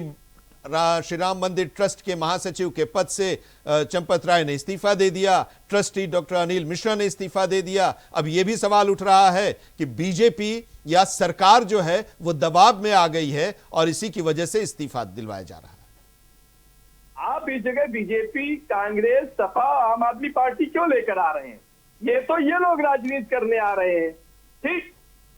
श्री राम मंदिर ट्रस्ट के महासचिव के पद से चंपत राय ने इस्तीफा दे दिया, ट्रस्टी डॉक्टर अनिल मिश्रा ने इस्तीफा दे दिया। अब यह भी सवाल उठ रहा है कि बीजेपी या सरकार जो है वो दबाव में आ गई है और इसी की वजह से इस्तीफा दिलवाया जा रहा है। आप इस जगह बीजेपी, कांग्रेस, सपा, आम आदमी पार्टी क्यों लेकर आ रहे हैं? ये तो ये लोग राजनीति करने आ रहे हैं। ठीक,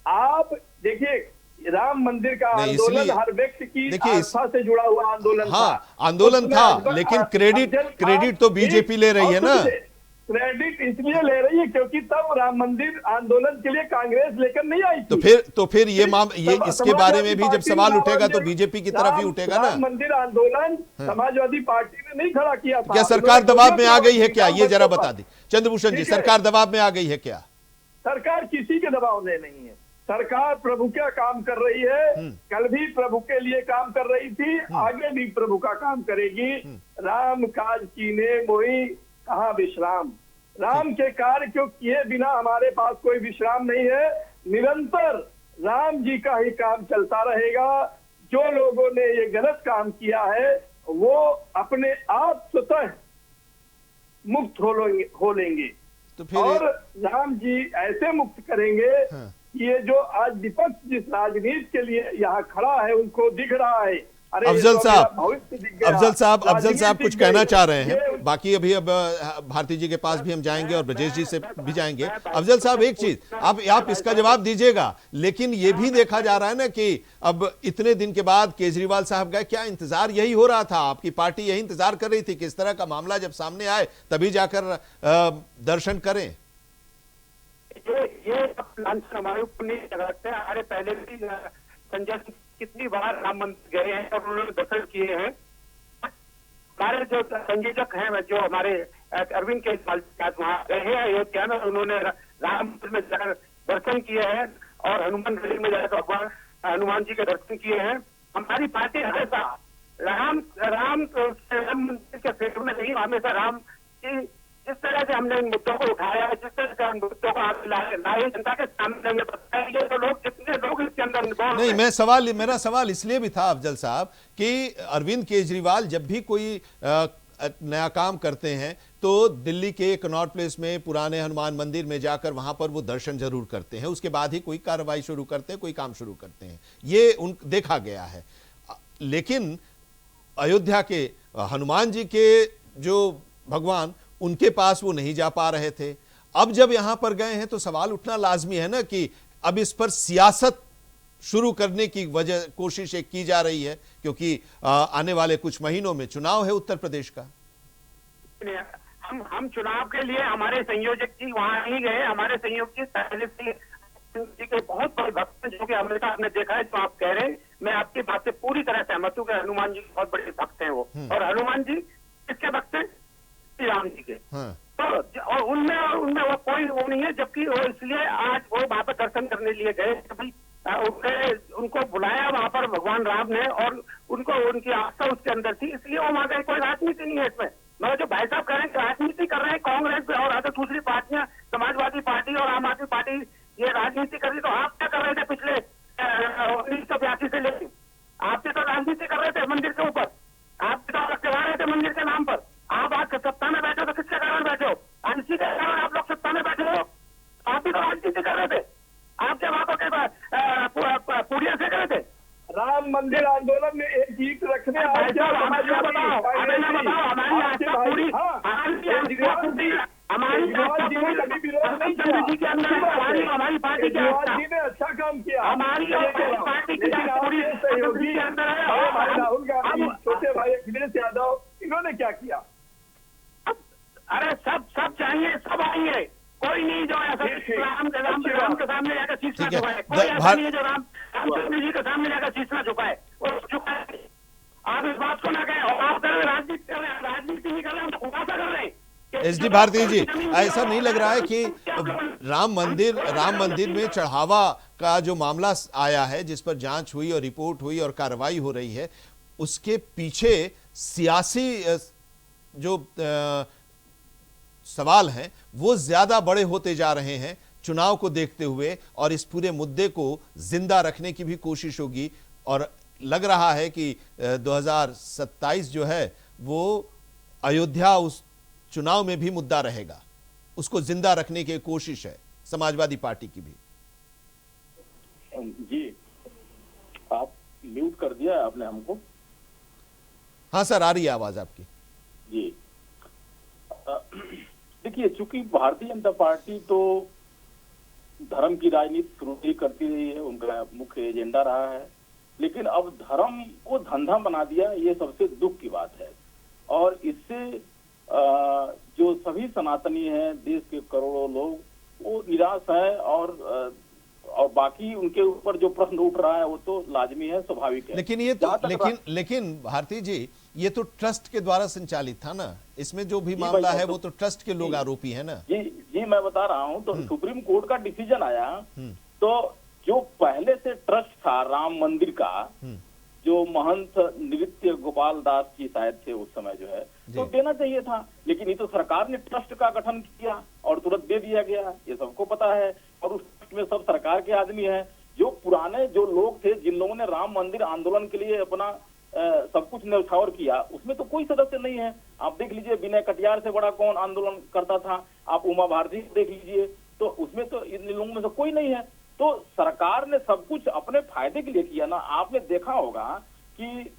आप देखिए, राम मंदिर का नहीं, आंदोलन इसलिए- हर व्यक्ति की देखिए, आस्था से जुड़ा हुआ आंदोलन हाँ, था। आंदोलन उसमें था, अफजल- लेकिन अफजल क्रेडिट तो खान बीजेपी ले रही है ना। क्रेडिट इसलिए ले रही है क्योंकि तब राम मंदिर आंदोलन के लिए कांग्रेस लेकर नहीं आई थी। तो फिर ये इसके बारे में भी जब सवाल उठेगा तो बीजेपी की तरफ ही उठेगा ना। राम मंदिर आंदोलन समाजवादी पार्टी ने नहीं खड़ा किया था। क्या सरकार दबाव में आ गई है क्या, ये जरा बता दी चंद्रभूषण जी, ठीक है। सरकार दबाव में आ गई है क्या? सरकार किसी के दबाव में नहीं है। सरकार प्रभु का काम कर रही है, कल भी प्रभु के लिए काम कर रही थी, आगे भी प्रभु का काम करेगी। राम काज कीने मोई कहाँ विश्राम, राम के कार्य क्यों किए बिना हमारे पास कोई विश्राम नहीं है। निरंतर राम जी का ही काम चलता रहेगा। जो लोगों ने ये गलत काम किया है वो अपने आप स्वतः मुक्त हो लेंगे तो फिर और राम जी ऐसे मुक्त करेंगे। हाँ। ये जो आज विपक्ष जिस राजनीति के लिए यहाँ खड़ा है उनको दिख रहा है। अरे अफजल ये तो साहब, मेरा भविष्य दिख गया। अफजल साहब राजनीति कुछ दिख कहना गई। चाह रहे हैं। ये बाकी अभी अब भारती जी के पास भी हम जाएंगे और ब्रजेश जी से भी जाएंगे। अफजल साहब, एक चीज आप इसका जवाब दीजिएगा, लेकिन ये भी देखा जा रहा है ना कि अब इतने दिन के बाद केजरीवाल साहब गए, क्या इंतजार यही हो रहा था? आपकी पार्टी यही इंतजार कर रही थी कि इस तरह का मामला जब सामने आए तभी जाकर दर्शन करें? ये लांछन हमारे ऊपर नहीं लग रखते हैं। हमारे पहले भी संजय सिंह कितनी बार राम मंदिर गए हैं और उन्होंने दर्शन किए हैं। हमारे जो संयोजक हैं, जो हमारे अरविंद केजरीवाल वहाँ गए हैं अयोध्या में, उन्होंने राम मंदिर में जाकर दर्शन किए हैं और हनुमान गढ़ी में जाकर भगवान हनुमान जी के दर्शन किए हैं। हमारी पार्टी हमेशा राम मंदिर के फेवर में नहीं, हमेशा राम की जिस तरह से हमने इन मुद्दों को उठाया है, जिस तरह से हम मुद्दों को लाए जनता के सामने हमें बताया, ये तो लोग जितने लोग इसके अंदर इन्वॉल्व नहीं, मेरा सवाल इसलिए भी था अफजल साहब कि अरविंद केजरीवाल जब भी कोई नया काम करते हैं तो दिल्ली के कनॉट प्लेस में पुराने हनुमान मंदिर में जाकर वहां पर वो दर्शन जरूर करते हैं, उसके बाद ही कोई कार्रवाई शुरू करते हैं, कोई काम शुरू करते हैं, ये देखा गया है। लेकिन अयोध्या के हनुमान जी के जो भगवान, उनके पास वो नहीं जा पा रहे थे। अब जब यहां पर गए हैं तो सवाल उठना लाजमी है ना कि अब इस पर सियासत शुरू करने की कोशिश की जा रही है, क्योंकि आने वाले कुछ महीनों में चुनाव है उत्तर प्रदेश का। हम चुनाव के लिए हमारे संयोजक जी वहां नहीं गए। हमारे संयोजक जी पहले से जी के बहुत बड़े भक्त हैं, जो कि हमेशा आपने देखा है। जो आप कह रहे हैं, मैं आपकी बात से पूरी तरह सहमत हूँ कि हनुमान जी बहुत बड़े भक्त हैं वो। और हनुमान जी किसके भक्त हैं? श्री राम जी के। हाँ। तो और उनमें वो कोई वो नहीं है, जबकि वो इसलिए आज वो वहां पर दर्शन करने लिए गए। उनको बुलाया वहां पर भगवान राम ने और उनको उनकी आस्था उसके अंदर थी, इसलिए वो वहां गए। कोई राजनीति नहीं है इसमें। मगर जो भाई साहब कह रहे हैं राजनीति कर रहे हैं, कांग्रेस और अगर दूसरी पार्टियां, समाजवादी पार्टी और आम आदमी पार्टी ये राजनीति कर रही, तो आप क्या कर रहे थे पिछले 1982 से लेकर? आप भी तो राजनीति कर रहे थे मंदिर के ऊपर, आप भी तो चला रहे थे मंदिर के नाम पर। आप आज सत्ता में बैठे हो तो किसके कारण बैठे हो? इसी के कारण आप लोग सत्ता में बैठे हो। आप भी तो राजनीति कर रहे थे। आप जब वहां पर पूड़िया से रहे थे। राम मंदिर आंदोलन में एक ईंट रखने आज क्या हमारी आस्था पूरी, जी के अंदर हमारी पार्टी की आस्था जी ने अच्छा काम किया। हमारी पार्टी की पूरी सहयोगी के अंदर है। राहुल गांधी, छोटे भाई अखिलेश यादव, इन्होंने क्या किया? अरे सब चाहिए, सब आएंगे। कोई नहीं जो ऐसा राम के सामने जाकर शीश ना झुकाए। कोई ऐसा नहीं है जो रामचंद्र जी के सामने जाकर शीश ना झुकाए। वो झुकाए। आप इस बात को ना कहें। और आप कर रहे राजनीति कर रहे हैं, राजनीति नहीं कर रहे, हम तो खुलासा कर रहे हैं। SD भारती जी, ऐसा नहीं लग रहा है कि राम मंदिर में चढ़ावा का जो मामला आया है, जिस पर जांच हुई और रिपोर्ट हुई और कार्रवाई हो रही है, उसके पीछे सियासी जो सवाल हैं वो ज्यादा बड़े होते जा रहे हैं चुनाव को देखते हुए, और इस पूरे मुद्दे को जिंदा रखने की भी कोशिश होगी। और लग रहा है कि 2027 जो है वो अयोध्या उस चुनाव में भी मुद्दा रहेगा, उसको जिंदा रखने की कोशिश है समाजवादी पार्टी की भी। जी, आप म्यूट कर दिया आपने हमको। हाँ सर, आ रही है आवाज आपकी। जी, देखिए, चूंकि भारतीय जनता पार्टी तो धर्म की राजनीति शुरू ही करती रही है, उनका मुख्य एजेंडा रहा है। लेकिन अब धर्म को धंधा बना दिया, ये सबसे दुख की बात है। और इससे जो सभी सनातनी हैं, देश के करोड़ों लोग, वो निराश है। और बाकी उनके ऊपर जो प्रश्न उठ रहा है वो तो लाजमी है, स्वाभाविक है। लेकिन ये तो लेकिन भारती जी, ये तो ट्रस्ट के द्वारा संचालित था ना, इसमें जो भी मामला है वो तो ट्रस्ट के लोग आरोपी है ना। जी मैं बता रहा हूँ। तो सुप्रीम कोर्ट का डिसीजन आया, तो जो पहले से ट्रस्ट था राम मंदिर का, जो महंत नृत्य गोपाल दास जी शायद थे उस समय, जो है तो देना चाहिए था। लेकिन ये तो सरकार ने ट्रस्ट का गठन किया और तुरंत दे दिया गया, ये सबको पता है। और उस ट्रस्ट में सब सरकार के आदमी हैं। जो पुराने जो लोग थे, जिन लोगों ने राम मंदिर आंदोलन के लिए अपना सब कुछ न्यौछावर किया, उसमें तो कोई सदस्य नहीं है। आप देख लीजिए, विनय कटियार से बड़ा कौन आंदोलन करता था, आप उमा भारती को देख लीजिए, तो उसमें तो इन लोगों में से कोई नहीं है। तो सरकार ने सब कुछ अपने फायदे के लिए किया ना। आपने देखा होगा कि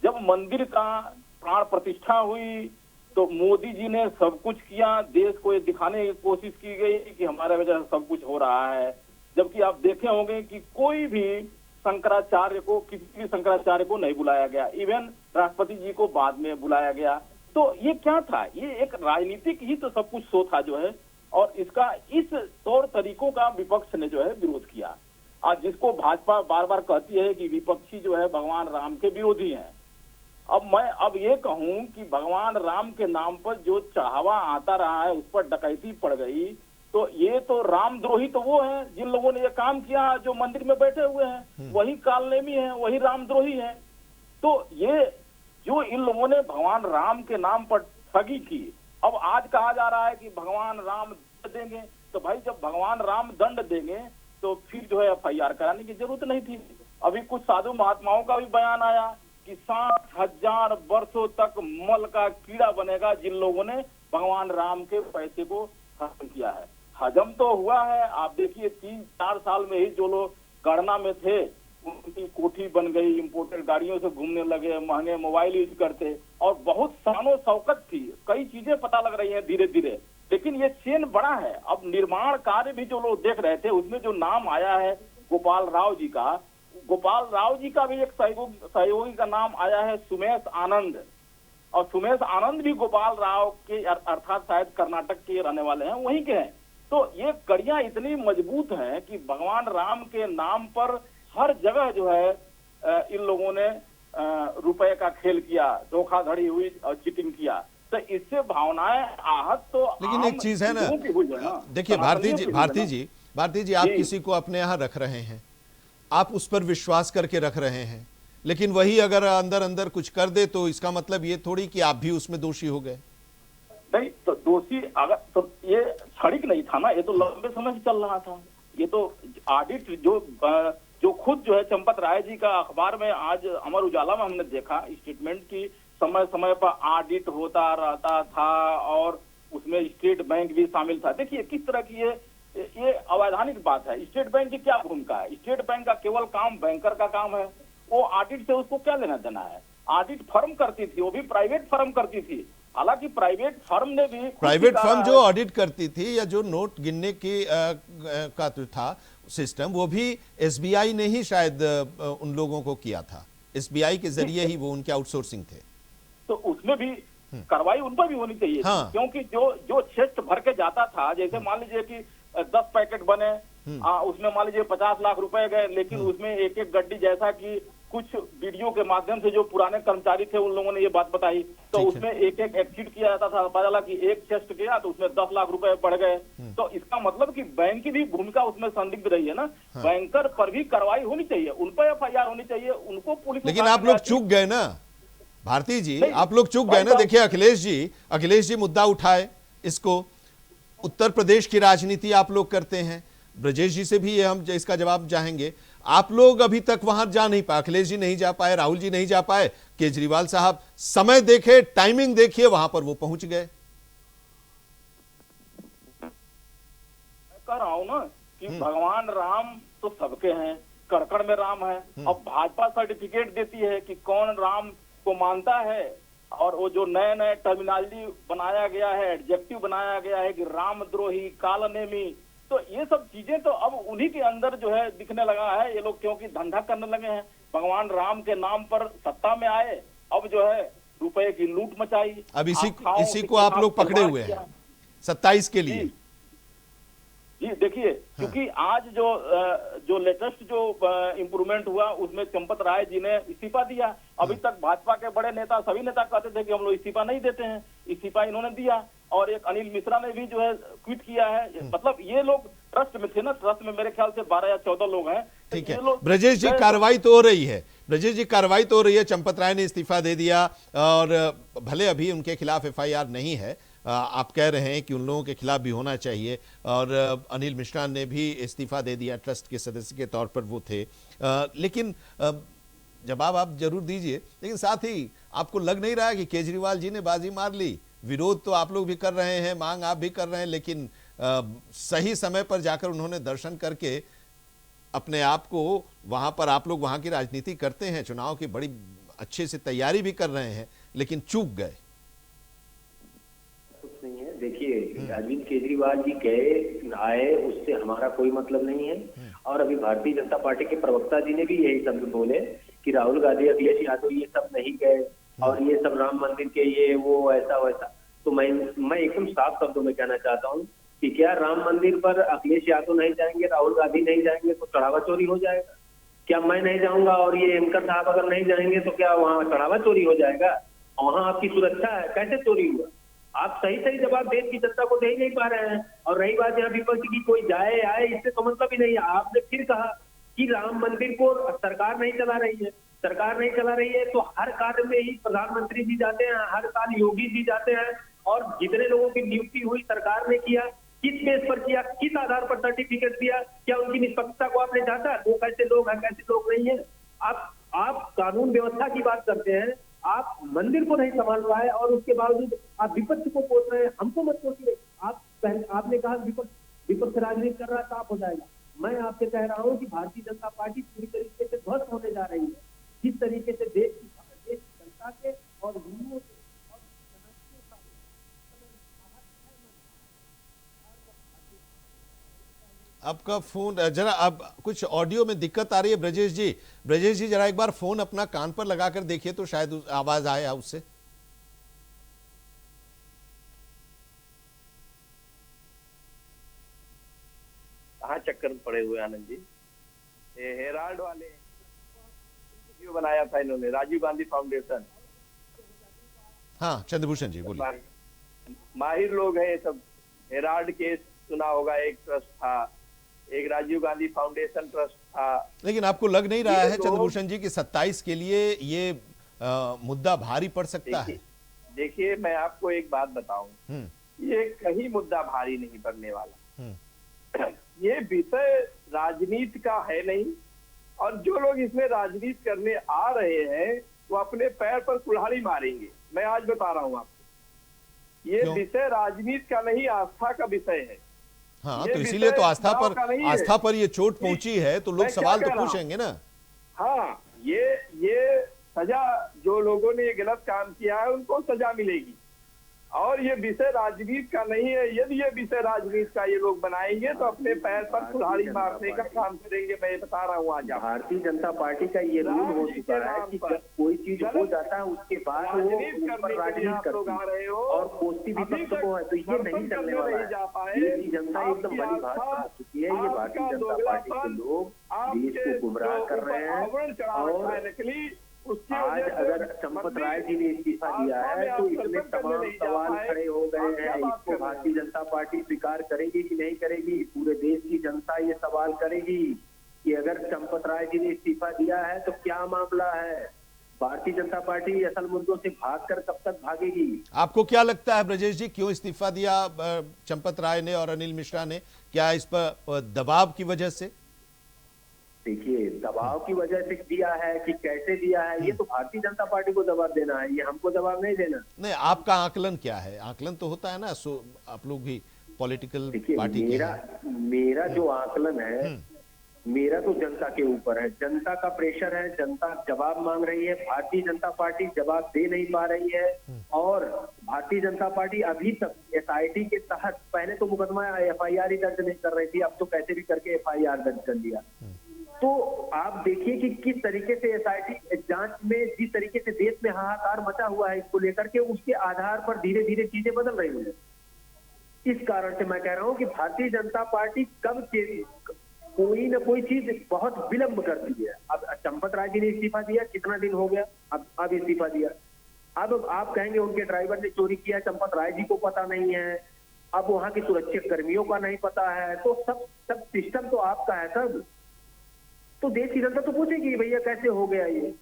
जब मंदिर का प्राण प्रतिष्ठा हुई तो मोदी जी ने सब कुछ किया, देश को ये दिखाने की कोशिश की गई कि हमारे वजह से सब कुछ हो रहा है। जबकि आप देखे होंगे कि कोई भी शंकराचार्य को, किसी भी शंकराचार्य को नहीं बुलाया गया, इवन राष्ट्रपति जी को बाद में बुलाया गया। तो ये क्या था? ये एक राजनीतिक ही तो सब कुछ शो था जो है। और इसका इस तौर तरीकों का विपक्ष ने जो है विरोध किया। आज जिसको भाजपा बार बार कहती है कि विपक्षी जो है भगवान राम के विरोधी हैं। अब मैं ये कहूं कि भगवान राम के नाम पर जो चढ़ावा आता रहा है, उस पर डकैती पड़ गई, तो ये तो रामद्रोही तो वो है जिन लोगों ने ये काम किया, जो मंदिर में बैठे हुए हैं, वही कालनेमी है, वही रामद्रोही है। तो ये जो इन लोगों ने भगवान राम के नाम पर ठगी की, अब आज कहा जा रहा है कि भगवान राम दंड देंगे। तो भाई जब भगवान राम दंड देंगे तो फिर जो है FIR कराने की जरूरत नहीं थी। अभी कुछ साधु महात्माओं का भी बयान आया कि 60,000 वर्षों तक मल का कीड़ा बनेगा जिन लोगों ने भगवान राम के पैसे को हजम किया है। हजम तो हुआ है। आप देखिए 3-4 साल में ही जो लोग गणना में थे, उनकी कोठी बन गई, इंपोर्टेड गाड़ियों से घूमने लगे, महंगे मोबाइल यूज करते, और बहुत शानो शौकत थी। कई चीजें पता लग रही हैं धीरे धीरे। लेकिन ये चेन बड़ा है। अब निर्माण कार्य भी जो लोग देख रहे थे, उसमें जो नाम आया है गोपाल राव जी का, गोपाल राव जी का भी एक सहयोगी का नाम आया है सुमेश आनंद। और सुमेश आनंद भी गोपाल राव के अर्थात शायद कर्नाटक के रहने वाले हैं, वहीं के हैं। तो ये कड़ियां इतनी मजबूत हैं कि भगवान राम के नाम पर हर जगह जो है इन लोगों ने रुपए का खेल किया, धोखाधड़ी हुई और चीटिंग किया। तो इससे भावनाएं आहत तो, लेकिन एक चीज है ना, देखिए भारती जी आप किसी को अपने यहाँ रख रहे हैं, आप उस पर विश्वास करके रख रहे हैं, लेकिन वही अगर अंदर अंदर कुछ कर दे तो इसका मतलब ये थोड़ी कि आप भी उसमें दोषी हो गए। नहीं तो दोषी अगर तो ये क्षणिक नहीं था ना, ये तो लंबे समय से चल रहा था। ये तो ऑडिट जो खुद जो है चंपत राय जी का अखबार में, आज अमर उजाला में हमने देखा स्टेटमेंट की समय समय पर ऑडिट होता रहता था और उसमें स्टेट बैंक भी शामिल था। देखिए किस तरह की ये अवैधानिक बात है। स्टेट बैंक की क्या भूमिका है? स्टेट बैंक का केवल काम बैंकर का काम है। वो ऑडिट से उसको क्या लेना देना है? ऑडिट फर्म करती थी, वो भी प्राइवेट फर्म करती थी। हालांकि प्राइवेट फर्म ने भी, प्राइवेट फर्म जो ऑडिट करती थी या जो नोट गिनने की का था सिस्टम, वो भी SBI ने ही शायद उन लोगों को किया था। SBI के जरिए ही वो उनके आउटसोर्सिंग थे। तो उसमें भी कार्रवाई उन पर भी होनी चाहिए। हाँ। क्योंकि जो चेस्ट भर के जाता था, जैसे मान लीजिए कि 10 पैकेट बने, उसमें मान लीजिए 50 लाख रुपए गए, लेकिन उसमें एक एक गड्डी, जैसा कि कुछ वीडियो के माध्यम से जो पुराने कर्मचारी थे उन लोगों ने ये बात बताई, तो उसमें एक एक एक्सीड किया जाता था। पता चला कि एक चेस्ट गया तो उसमें 10 लाख रुपए बढ़ गए। तो इसका मतलब कि बैंक की भी भूमिका उसमें संदिग्ध रही है ना। बैंकर पर भी कार्रवाई होनी चाहिए, उन पर FIR होनी चाहिए, उनको पुलिस। लेकिन आप लोग चूक गए ना भारती जी, आप लोग चूक गए ना। देखिए अखिलेश जी मुद्दा उठाए, इसको उत्तर प्रदेश की राजनीति आप लोग करते हैं। ब्रजेश जी से भी हम इसका जवाब चाहेंगे। आप लोग अभी तक वहां जा नहीं पाए, अखिलेश जी नहीं जा पाए, राहुल जी नहीं जा पाए, केजरीवाल साहब समय देखे, टाइमिंग देखिए, वहां पर वो पहुंच गए। कह रहा हूं ना कि भगवान राम तो सबके हैं, कड़कड़ में राम है। अब भाजपा सर्टिफिकेट देती है कि कौन राम को मानता है, और वो जो नए नए टर्मिनोलॉजी बनाया गया है, एडजेक्टिव बनाया गया है कि रामद्रोही, कालनेमी, तो ये सब चीजें तो अब उन्हीं के अंदर जो है दिखने लगा है। ये लोग क्योंकि धंधा करने लगे हैं, भगवान राम के नाम पर सत्ता में आए, अब जो है रुपए की लूट मचाई। अब इसी आप खाओ, इसी को आप लोग पकड़े हुए हैं 27 के लिए। जी देखिए, क्योंकि आज जो लेटेस्ट जो इम्प्रूवमेंट हुआ उसमें चंपत राय जी ने इस्तीफा दिया। अभी तक भाजपा के बड़े नेता, सभी नेता कहते थे कि हम लोग इस्तीफा नहीं देते हैं, इस्तीफा इन्होंने दिया। और एक अनिल मिश्रा ने भी जो है क्विट किया है। मतलब ये लोग ट्रस्ट में थे ना, ट्रस्ट में मेरे ख्याल से 12 या 14 लोग हैं। ठीक है ब्रजेश जी, कार्रवाई तो हो रही है, ब्रजेश जी कार्रवाई तो हो रही है। चंपत राय ने इस्तीफा दे दिया और भले अभी उनके खिलाफ FIR नहीं है, आप कह रहे हैं कि उन लोगों के खिलाफ भी होना चाहिए, और अनिल मिश्रा ने भी इस्तीफा दे दिया, ट्रस्ट के सदस्य के तौर पर वो थे। लेकिन जवाब आप जरूर दीजिए, लेकिन साथ ही आपको लग नहीं रहा है कि केजरीवाल जी ने बाजी मार ली? विरोध तो आप लोग भी कर रहे हैं, मांग आप भी कर रहे हैं, लेकिन सही समय पर जाकर उन्होंने दर्शन करके अपने आप को वहां पर, आप लोग वहां की राजनीति करते हैं, चुनाव की बड़ी अच्छे से तैयारी भी कर रहे हैं, लेकिन चूक गए। कुछ नहीं है, देखिए अरविंद केजरीवाल जी गए आए उससे हमारा कोई मतलब नहीं है। और अभी भारतीय जनता पार्टी के प्रवक्ता जी ने भी यही शब्द बोले कि राहुल गांधी, अखिलेश यादव ये सब नहीं गए और ये सब राम मंदिर के ये वो ऐसा वैसा। तो मैं एकदम साफ शब्दों में कहना चाहता हूँ कि क्या राम मंदिर पर अखिलेश यादव नहीं जाएंगे, राहुल गांधी नहीं जाएंगे तो चढ़ावा चोरी हो जाएगा? क्या मैं नहीं जाऊंगा और ये एंकर साहब अगर नहीं जाएंगे तो क्या वहाँ चढ़ावा चोरी हो जाएगा? वहाँ आपकी सुरक्षा है, कैसे चोरी हुआ? आप सही सही जवाब देश की जनता को दे ही नहीं पा रहे हैं। और रही बात यहाँ विपक्ष की, कोई जाए आए इससे तो मतलब ही नहीं है। आपने फिर कहा कि राम मंदिर को सरकार नहीं चला रही है, सरकार नहीं चला रही है, तो हर कार्य में ही प्रधानमंत्री जी जाते हैं, हर साल योगी जी जाते हैं, और जितने लोगों की नियुक्ति हुई सरकार ने किया, किस बेस पर किया, किस आधार पर सर्टिफिकेट दिया? क्या उनकी निष्पक्षता को आपने जांचा? वो कैसे लोग हैं, कैसे लोग नहीं है? आप कानून व्यवस्था की बात करते हैं, आप मंदिर को नहीं संभाल पाए और उसके बावजूद आप विपक्ष को कोस रहे हैं। हमको मत कोसिए। आपने कहा विपक्ष राजनीति कर रहा है, साफ हो जाएगा। मैं आपसे कह रहा हूँ कि भारतीय जनता पार्टी पूरी तरीके से ध्वस्त होने जा रही है। जिस तरीके से देश की जनता के और हिंदुओं के और आपका फोन जरा, अब कुछ ऑडियो में दिक्कत आ रही है ब्रजेश जी। ब्रजेश जी जरा एक बार फोन अपना कान पर लगाकर देखिए तो शायद आवाज आए उससे। कहाँ चक्कर में पड़े हुए आनंद जी? ये हेराल्ड वाले जो बनाया था इन्होंने, राजीव गांधी फाउंडेशन। हाँ चंद्रभूषण जी बोलिए। माहिर लोग हैं ये सब। हेराल्ड केस सुना होगा, एक ट्रस्ट था, एक राजीव गांधी फाउंडेशन ट्रस्ट था। लेकिन आपको लग नहीं रहा है चंद्रभूषण जी कि 27 के लिए ये मुद्दा भारी पड़ सकता है? देखिए मैं आपको एक बात बताऊं, ये कहीं मुद्दा भारी नहीं पड़ने वाला। ये विषय राजनीति का है नहीं, और जो लोग इसमें राजनीति करने आ रहे हैं वो अपने पैर पर कुल्हाड़ी मारेंगे। मैं आज बता रहा हूँ आपको, ये विषय राजनीति का नहीं, आस्था का विषय है। हाँ तो इसीलिए तो आस्था पर ये चोट पहुंची है, तो लोग सवाल तो पूछेंगे ना। हाँ, ये सजा, जो लोगों ने ये गलत काम किया है उनको सजा मिलेगी, और ये विषय राजनीति का नहीं है। यदि ये विषय राजनीति का ये लोग बनाएंगे तो अपने पैर पर कुल्हाड़ी मारने का काम करेंगे। मैं बता रहा हूँ आज भारतीय जनता पार्टी का ये रूल हो चुका है कि जब कोई चीज हो जाता है उसके बाद वो राजनीति करती है और कोसती भी विपक्ष को है, तो ये नहीं चलने वाला है। ये जनता एकदम बड़ी बात आ चुकी है। ये भारतीय जनता पार्टी के लोग देश को गुमराह कर रहे हैं, और आज अगर चंपत राय जी ने इस्तीफा दिया है तो इतने तमाम सवाल खड़े हो गए हैं। इसको भारतीय जनता पार्टी स्वीकार करेगी कि नहीं करेगी? पूरे देश की जनता ये सवाल करेगी कि अगर चंपत राय जी ने इस्तीफा दिया है तो क्या मामला है? भारतीय जनता पार्टी असल मुद्दों से भागकर कब तक भागेगी? आपको क्या लगता है ब्रजेश जी, क्यों इस्तीफा दिया चंपत राय ने और अनिल मिश्रा ने? क्या इस पर दबाव की वजह से? देखिए, दबाव की वजह से दिया है कि कैसे दिया है, ये तो भारतीय जनता पार्टी को जवाब देना है, ये हमको जवाब नहीं देना। नहीं, आपका आकलन क्या है? आकलन तो होता है ना, आप लोग भी पॉलिटिकल पार्टी के हैं। मेरा जो आकलन है मेरा तो जनता के ऊपर है, जनता का प्रेशर है, जनता जवाब मांग रही है, भारतीय जनता पार्टी जवाब दे नहीं पा रही है। और भारतीय जनता पार्टी अभी तक एसआईटी के तहत, पहले तो मुकदमा एफआईआर ही दर्ज नहीं कर रही थी, अब तो कैसे भी करके एफआईआर दर्ज कर लिया। तो आप देखिए कि किस तरीके से एसआईटी जांच में, जिस तरीके से देश में हाहाकार मचा हुआ है इसको लेकर के, उसके आधार पर धीरे धीरे चीजें बदल रही हैं। इस कारण से मैं कह रहा हूं कि भारतीय जनता पार्टी कब कोई ना कोई चीज बहुत विलंब करती है। अब चंपत राय जी ने इस्तीफा दिया, कितना दिन हो गया, अब इस्तीफा दिया। अब आप कहेंगे उनके ड्राइवर ने चोरी किया, चंपत राय जी को पता नहीं है, अब वहां के सुरक्षा कर्मियों का नहीं पता है, तो सब सिस्टम तो आपका है सब। तो देश की जनता तो पूछेगी भैया कैसे हो गया ये,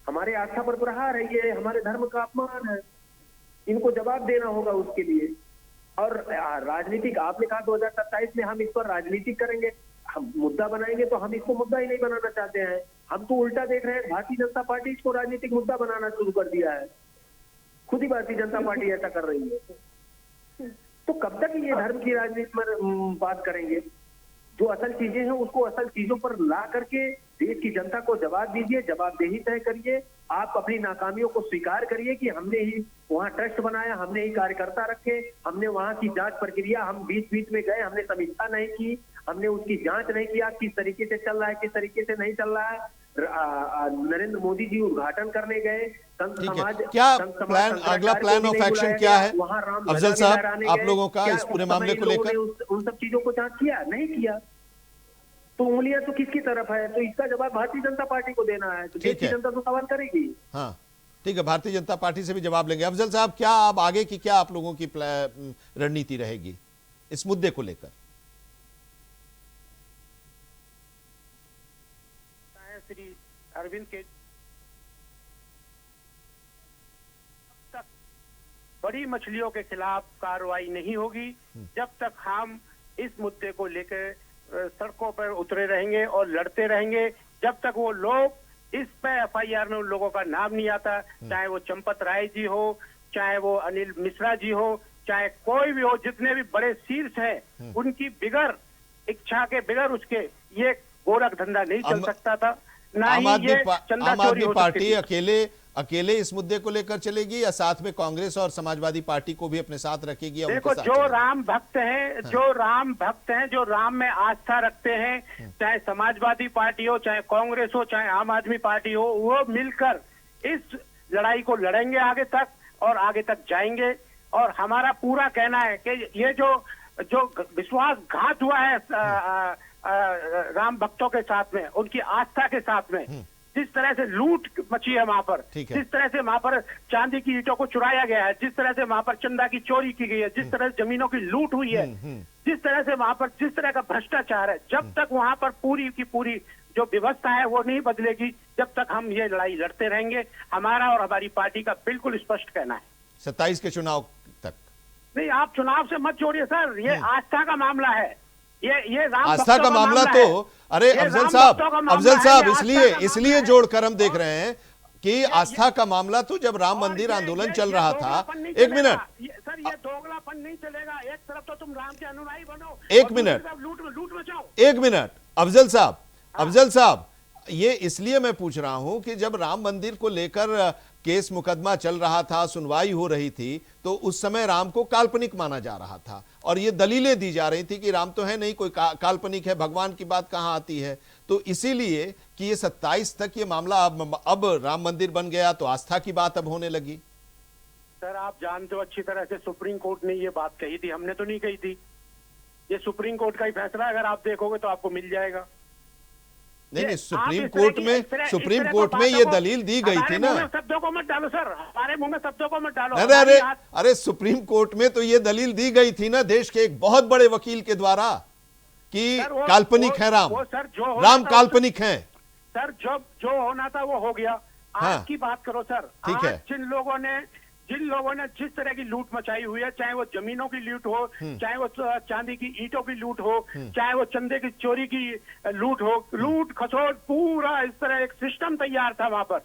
हमारे आस्था पर प्रहार है, ये हमारे धर्म का अपमान है, इनको जवाब देना होगा उसके लिए। और राजनीतिक, आपने कहा 2027 में हम इस पर राजनीति करेंगे, हम मुद्दा बनाएंगे, तो हम इसको मुद्दा ही नहीं बनाना चाहते हैं। हम तो उल्टा देख रहे हैं, भारतीय जनता पार्टी इसको राजनीतिक मुद्दा बनाना शुरू कर दिया है, खुद ही भारतीय जनता पार्टी ऐसा कर रही है। तो कब तक ये धर्म की राजनीति में बात करेंगे? जो असल चीजें हैं उसको असल चीजों पर ला करके देश की जनता को जवाब दीजिए, जवाबदेही तय करिए। आप अपनी नाकामियों को स्वीकार करिए कि हमने ही वहां ट्रस्ट बनाया, हमने ही कार्यकर्ता रखे, हमने वहां की जांच प्रक्रिया, हम बीच बीच में गए, हमने समीक्षा नहीं की, हमने उसकी जांच नहीं किया, किस तरीके से चल रहा है, किस तरीके से नहीं चल रहा है। नरेंद्र मोदी जी उद्घाटन करने गए, संत समाज, क्या प्लान, अगला प्लान ऑफ एक्शन क्या है अफजल साहब आप लोगों का इस पूरे मामले को लेकर? उन सब चीजों को जांच किया नहीं किया, तो उंगलियां तो किसकी तरफ है? तो इसका जवाब भारतीय जनता पार्टी को देना है, तो देश की जनता तो सवाल करेगी। हाँ ठीक है, भारतीय जनता पार्टी से भी जवाब लेंगे। अफजल साहब, क्या अब आगे की क्या आप लोगों की रणनीति रहेगी इस मुद्दे को लेकर? श्री अरविंद के तक बड़ी मछलियों के खिलाफ कार्रवाई नहीं होगी जब तक हम इस मुद्दे को लेकर सड़कों पर उतरे रहेंगे और लड़ते रहेंगे, जब तक वो लोग इस पे एफआईआर में उन लोगों का नाम नहीं आता, चाहे वो चंपत राय जी हो, चाहे वो अनिल मिश्रा जी हो, चाहे कोई भी हो, जितने भी बड़े शीर्ष हैं, उनकी बिगर इच्छा के, बिगर उसके ये गोरख धंधा नहीं चल सकता था। आम आदमी पार्टी अकेले इस मुद्दे को लेकर चलेगी या साथ में कांग्रेस और समाजवादी पार्टी को भी अपने साथ रखेगी? देखो, जो राम भक्त हैं, जो राम भक्त हैं, जो राम में आस्था रखते हैं, चाहे समाजवादी पार्टी हो, चाहे कांग्रेस हो, चाहे आम आदमी पार्टी हो, वो मिलकर इस लड़ाई को लड़ेंगे आगे तक और आगे तक जाएंगे। और हमारा पूरा कहना है कि ये जो विश्वासघात हुआ है राम भक्तों के साथ में, उनकी आस्था के साथ में, जिस तरह से लूट मची है वहां पर, जिस तरह से वहां पर चांदी की ईंटों को चुराया गया है, जिस तरह से वहां पर चंदा की चोरी की गई है, जिस तरह से जमीनों की लूट हुई है, जिस तरह से वहां पर जिस तरह का भ्रष्टाचार है, जब तक वहां पर पूरी की पूरी जो व्यवस्था है वो नहीं बदलेगी, जब तक हम ये लड़ाई लड़ते रहेंगे। हमारा और हमारी पार्टी का बिल्कुल स्पष्ट कहना है। 27 के चुनाव तक नहीं, आप चुनाव से मत जोड़िए सर, ये आस्था का मामला है, ये आस्था का मामला तो, अरे अफजल साहब इसलिए जोड़कर हम देख रहे हैं कि आस्था का मामला तो जब राम मंदिर आंदोलन चल रहा था। एक मिनट सर, ये दोगलापन नहीं चलेगा। एक तरफ तो तुम राम के अनुयायी बनो, एक मिनट, लूट मचाओ। एक मिनट अफजल साहब, ये इसलिए मैं पूछ रहा हूं कि जब राम मंदिर को लेकर केस मुकदमा चल रहा था, सुनवाई हो रही थी, तो उस समय राम को काल्पनिक माना जा रहा था और ये दलीलें दी जा रही थी कि राम तो है नहीं, कोई काल्पनिक है, भगवान की बात कहां आती है। तो इसीलिए कि ये 27 तक ये मामला अब राम मंदिर बन गया तो आस्था की बात अब होने लगी। सर, आप जानते हो अच्छी तरह से सुप्रीम कोर्ट ने ये बात कही थी, हमने तो नहीं कही थी। ये सुप्रीम कोर्ट का ही फैसला, अगर आप देखोगे तो आपको मिल जाएगा। नहीं, सुप्रीम कोर्ट में ये दलील दी गई थी ना। शब्दों को मत डालो सर, हमारे मुंह में शब्दों को मत डालो। अरे सुप्रीम कोर्ट में तो ये दलील दी गई थी ना देश के एक बहुत बड़े वकील के द्वारा कि काल्पनिक है राम काल्पनिक है। सर, जो होना था वो हो गया। आज की बात करो सर, ठीक है। जिन लोगों ने जिस तरह की लूट मचाई हुई है, चाहे वो जमीनों की लूट हो, चाहे वो चांदी की ईंटों की लूट हो, चाहे वो चंदे की चोरी की लूट हो, लूट खसोट पूरा इस तरह एक सिस्टम तैयार था वहां पर।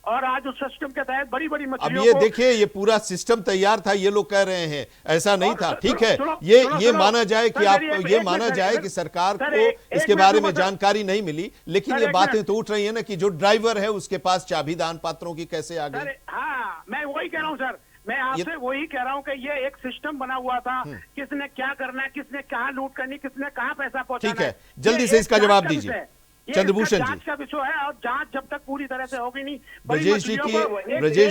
और आज उस सिस्टम के तहत बड़ी बड़ी अब मछलियों ये को देखिए, ये पूरा सिस्टम तैयार था, ये लोग कह रहे हैं ऐसा नहीं था। ठीक है, सुनो, ये सुनो, ये सुनो। माना जाए कि सर, आप एक ये मिनट, माना सर, जाए सर, कि सरकार सर, को एक इसके मिनट, बारे में सर, जानकारी नहीं मिली, लेकिन सर, ये एक बातें मिनट। तो उठ रही है ना कि जो ड्राइवर है उसके पास चाबी दान पात्रों की कैसे आ गई। सर हाँ, मैं वही कह रहा हूँ सर, मैं आपसे वही कह रहा हूँ कि ये एक सिस्टम बना हुआ था, किसने क्या करना है, किसने कहाँ लूट करनी, किसने कहाँ पैसा पहुंचाना ठीक है, जल्दी से इसका जवाब दीजिए चंद्रभूषण जी। जांच का विषय है और जांच जब तक पूरी तरह से होगी नहीं, ब्रजेश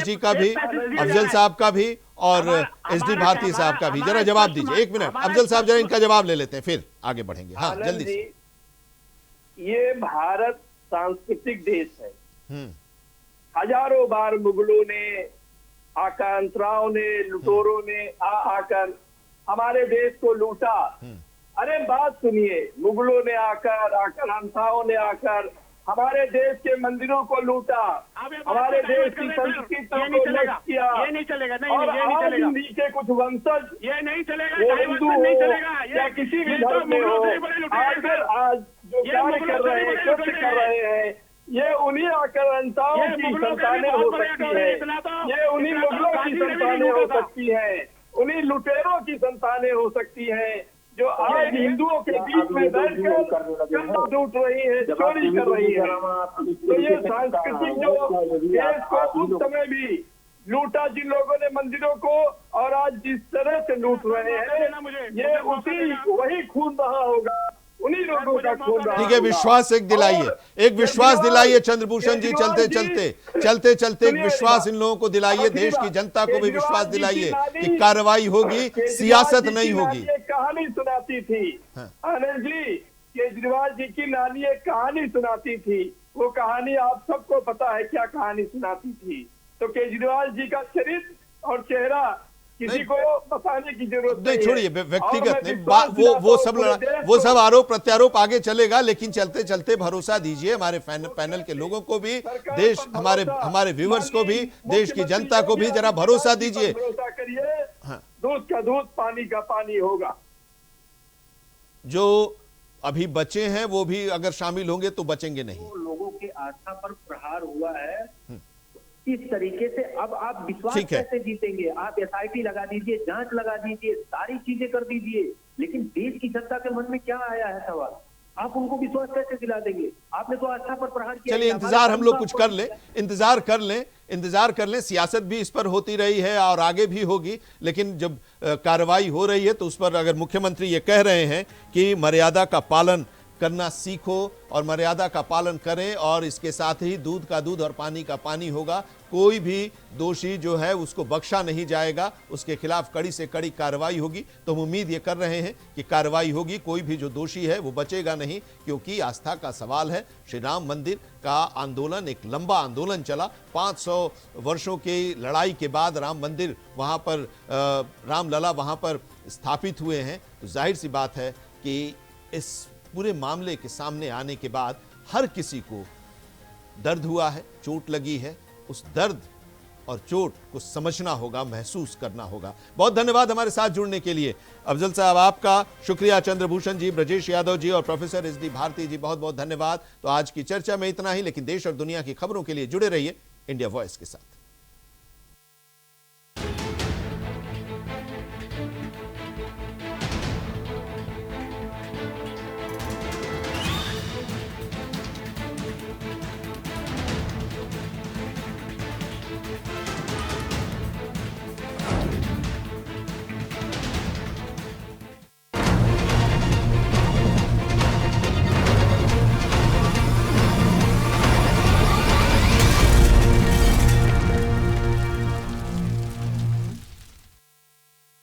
जी का भी, अफजल साहब का भी और एसडी भारती साहब का भी जरा जवाब दीजिए। एक मिनट अफजल साहब, जरा इनका जवाब ले लेते हैं, फिर आगे बढ़ेंगे। हाँ, आनंद जल्दी से। जी, ये भारत सांस्कृतिक देश है। हम्म, हजारों बार मुगलों ने, आक्रांताओं ने, लुटेरों ने आकर हमारे देश को लूटा। अरे बात सुनिए, मुगलों ने आकर, आक्रांताओं ने आकर हमारे देश के मंदिरों को लूटा, हमारे देश की संस्कृति को नष्ट किया। ये नहीं चलेगा, नहीं और ये नहीं आज चलेगा, इन्हीं के कुछ वंशज, ये नहीं चलेगा, वो डाइवर्सन हिंदू नहीं हो चलेगा, या किसी भी ये तो धर्म में हो, मुगलों से बड़े लुटेरे आकर हैं। आज जो ये कार्य मुगलों कर से रहे हैं, बड़े कृत्य लुटेरे कर रहे हैं, ये उन्हीं आक्रांताओं ये की मुगलों से भी संतानें बहुत हो बड़े सकती लुटेरे, है, इतना तो- ये उन्हीं इतना तो मुगलों की गांधी ने भी संतानें नहीं हो लूटा था। सकती हैं, उन्हीं लुटेरों की संतानें हो सकती हैं जो आज हिंदुओं के बीच में बैठकर चंदा लूट रही है, चोरी कर रही है। तो ये सांस्कृतिक जो देश को उस समय भी लूटा जिन लोगों ने मंदिरों को, और आज जिस तरह से लूट रहे हैं, ये उसी वही खून बहा होगा, उन्हीं लोगों का खून बहा ठीक है, होगा। विश्वास एक दिलाइए, एक विश्वास दिलाइए चंद्रभूषण जी, चलते चलते एक विश्वास इन लोगों को दिलाइए, देश की जनता को भी विश्वास दिलाइए कि कार्रवाई होगी, सियासत नहीं होगी। एक कहानी सुनाती थी आनंद जी, केजरीवाल जी की नानी एक कहानी सुनाती थी। वो कहानी आप सबको पता है क्या कहानी सुनाती थी। तो केजरीवाल जी का चरित्र और चेहरा किसी को बताने की जरूरत नहीं, है। छोड़िए और व्यक्तिगत मैं नहीं, विश्वास वो दिलाता हूं सब पूरे देश वो को। सब आरोप प्रत्यारोप आगे चलेगा, लेकिन चलते चलते भरोसा दीजिए हमारे पैनल के लोगों को भी, देश हमारे व्यूअर्स को भी, देश की जनता को भी जरा भरोसा दीजिए। भरोसा करिए, दूध का दूध, पानी का पानी होगा। जो अभी बचे हैं वो भी अगर शामिल होंगे तो बचेंगे नहीं। लोगों की आस्था पर प्रहार हुआ है, इस तरीके से अब आप विश्वास ठीक है। कैसे जीतेंगे? आप एसआईटी लगा दीजिए, जांच लगा दीजिए, सारी चीजें कर दीजिए, लेकिन देश की जनता के मन में क्या आया है सवाल? आप उनको विश्वास कैसे दिला देंगे? आपने तो आस्था पर प्रहार किया। चलिए इंतजार हम लोग कुछ कर लें, इंतजार कर लें। सियासत भी इस पर होती रही है और आगे भी होगी, लेकिन जब कार्रवाई हो रही है तो उस पर अगर मुख्यमंत्री ये कह रहे हैं कि मर्यादा का पालन करना सीखो और मर्यादा का पालन करें, और इसके साथ ही दूध का दूध और पानी का पानी होगा, कोई भी दोषी जो है उसको बख्शा नहीं जाएगा, उसके खिलाफ कड़ी से कड़ी कार्रवाई होगी। तो हम उम्मीद ये कर रहे हैं कि कार्रवाई होगी, कोई भी जो दोषी है वो बचेगा नहीं, क्योंकि आस्था का सवाल है। श्री राम मंदिर का आंदोलन एक लंबा आंदोलन चला, 500 वर्षों की लड़ाई के बाद राम मंदिर वहाँ पर, रामलला वहाँ पर स्थापित हुए हैं। तो जाहिर सी बात है कि इस पूरे मामले के सामने आने के बाद हर किसी को दर्द हुआ है, चोट लगी है। उस दर्द और चोट को समझना होगा, महसूस करना होगा। बहुत धन्यवाद हमारे साथ जुड़ने के लिए। अफजल साहब आपका शुक्रिया, चंद्रभूषण जी, ब्रजेश यादव जी और प्रोफेसर एसडी भारती जी, बहुत बहुत धन्यवाद। तो आज की चर्चा में इतना ही, लेकिन देश और दुनिया की खबरों के लिए जुड़े रहिए इंडिया वॉइस के साथ।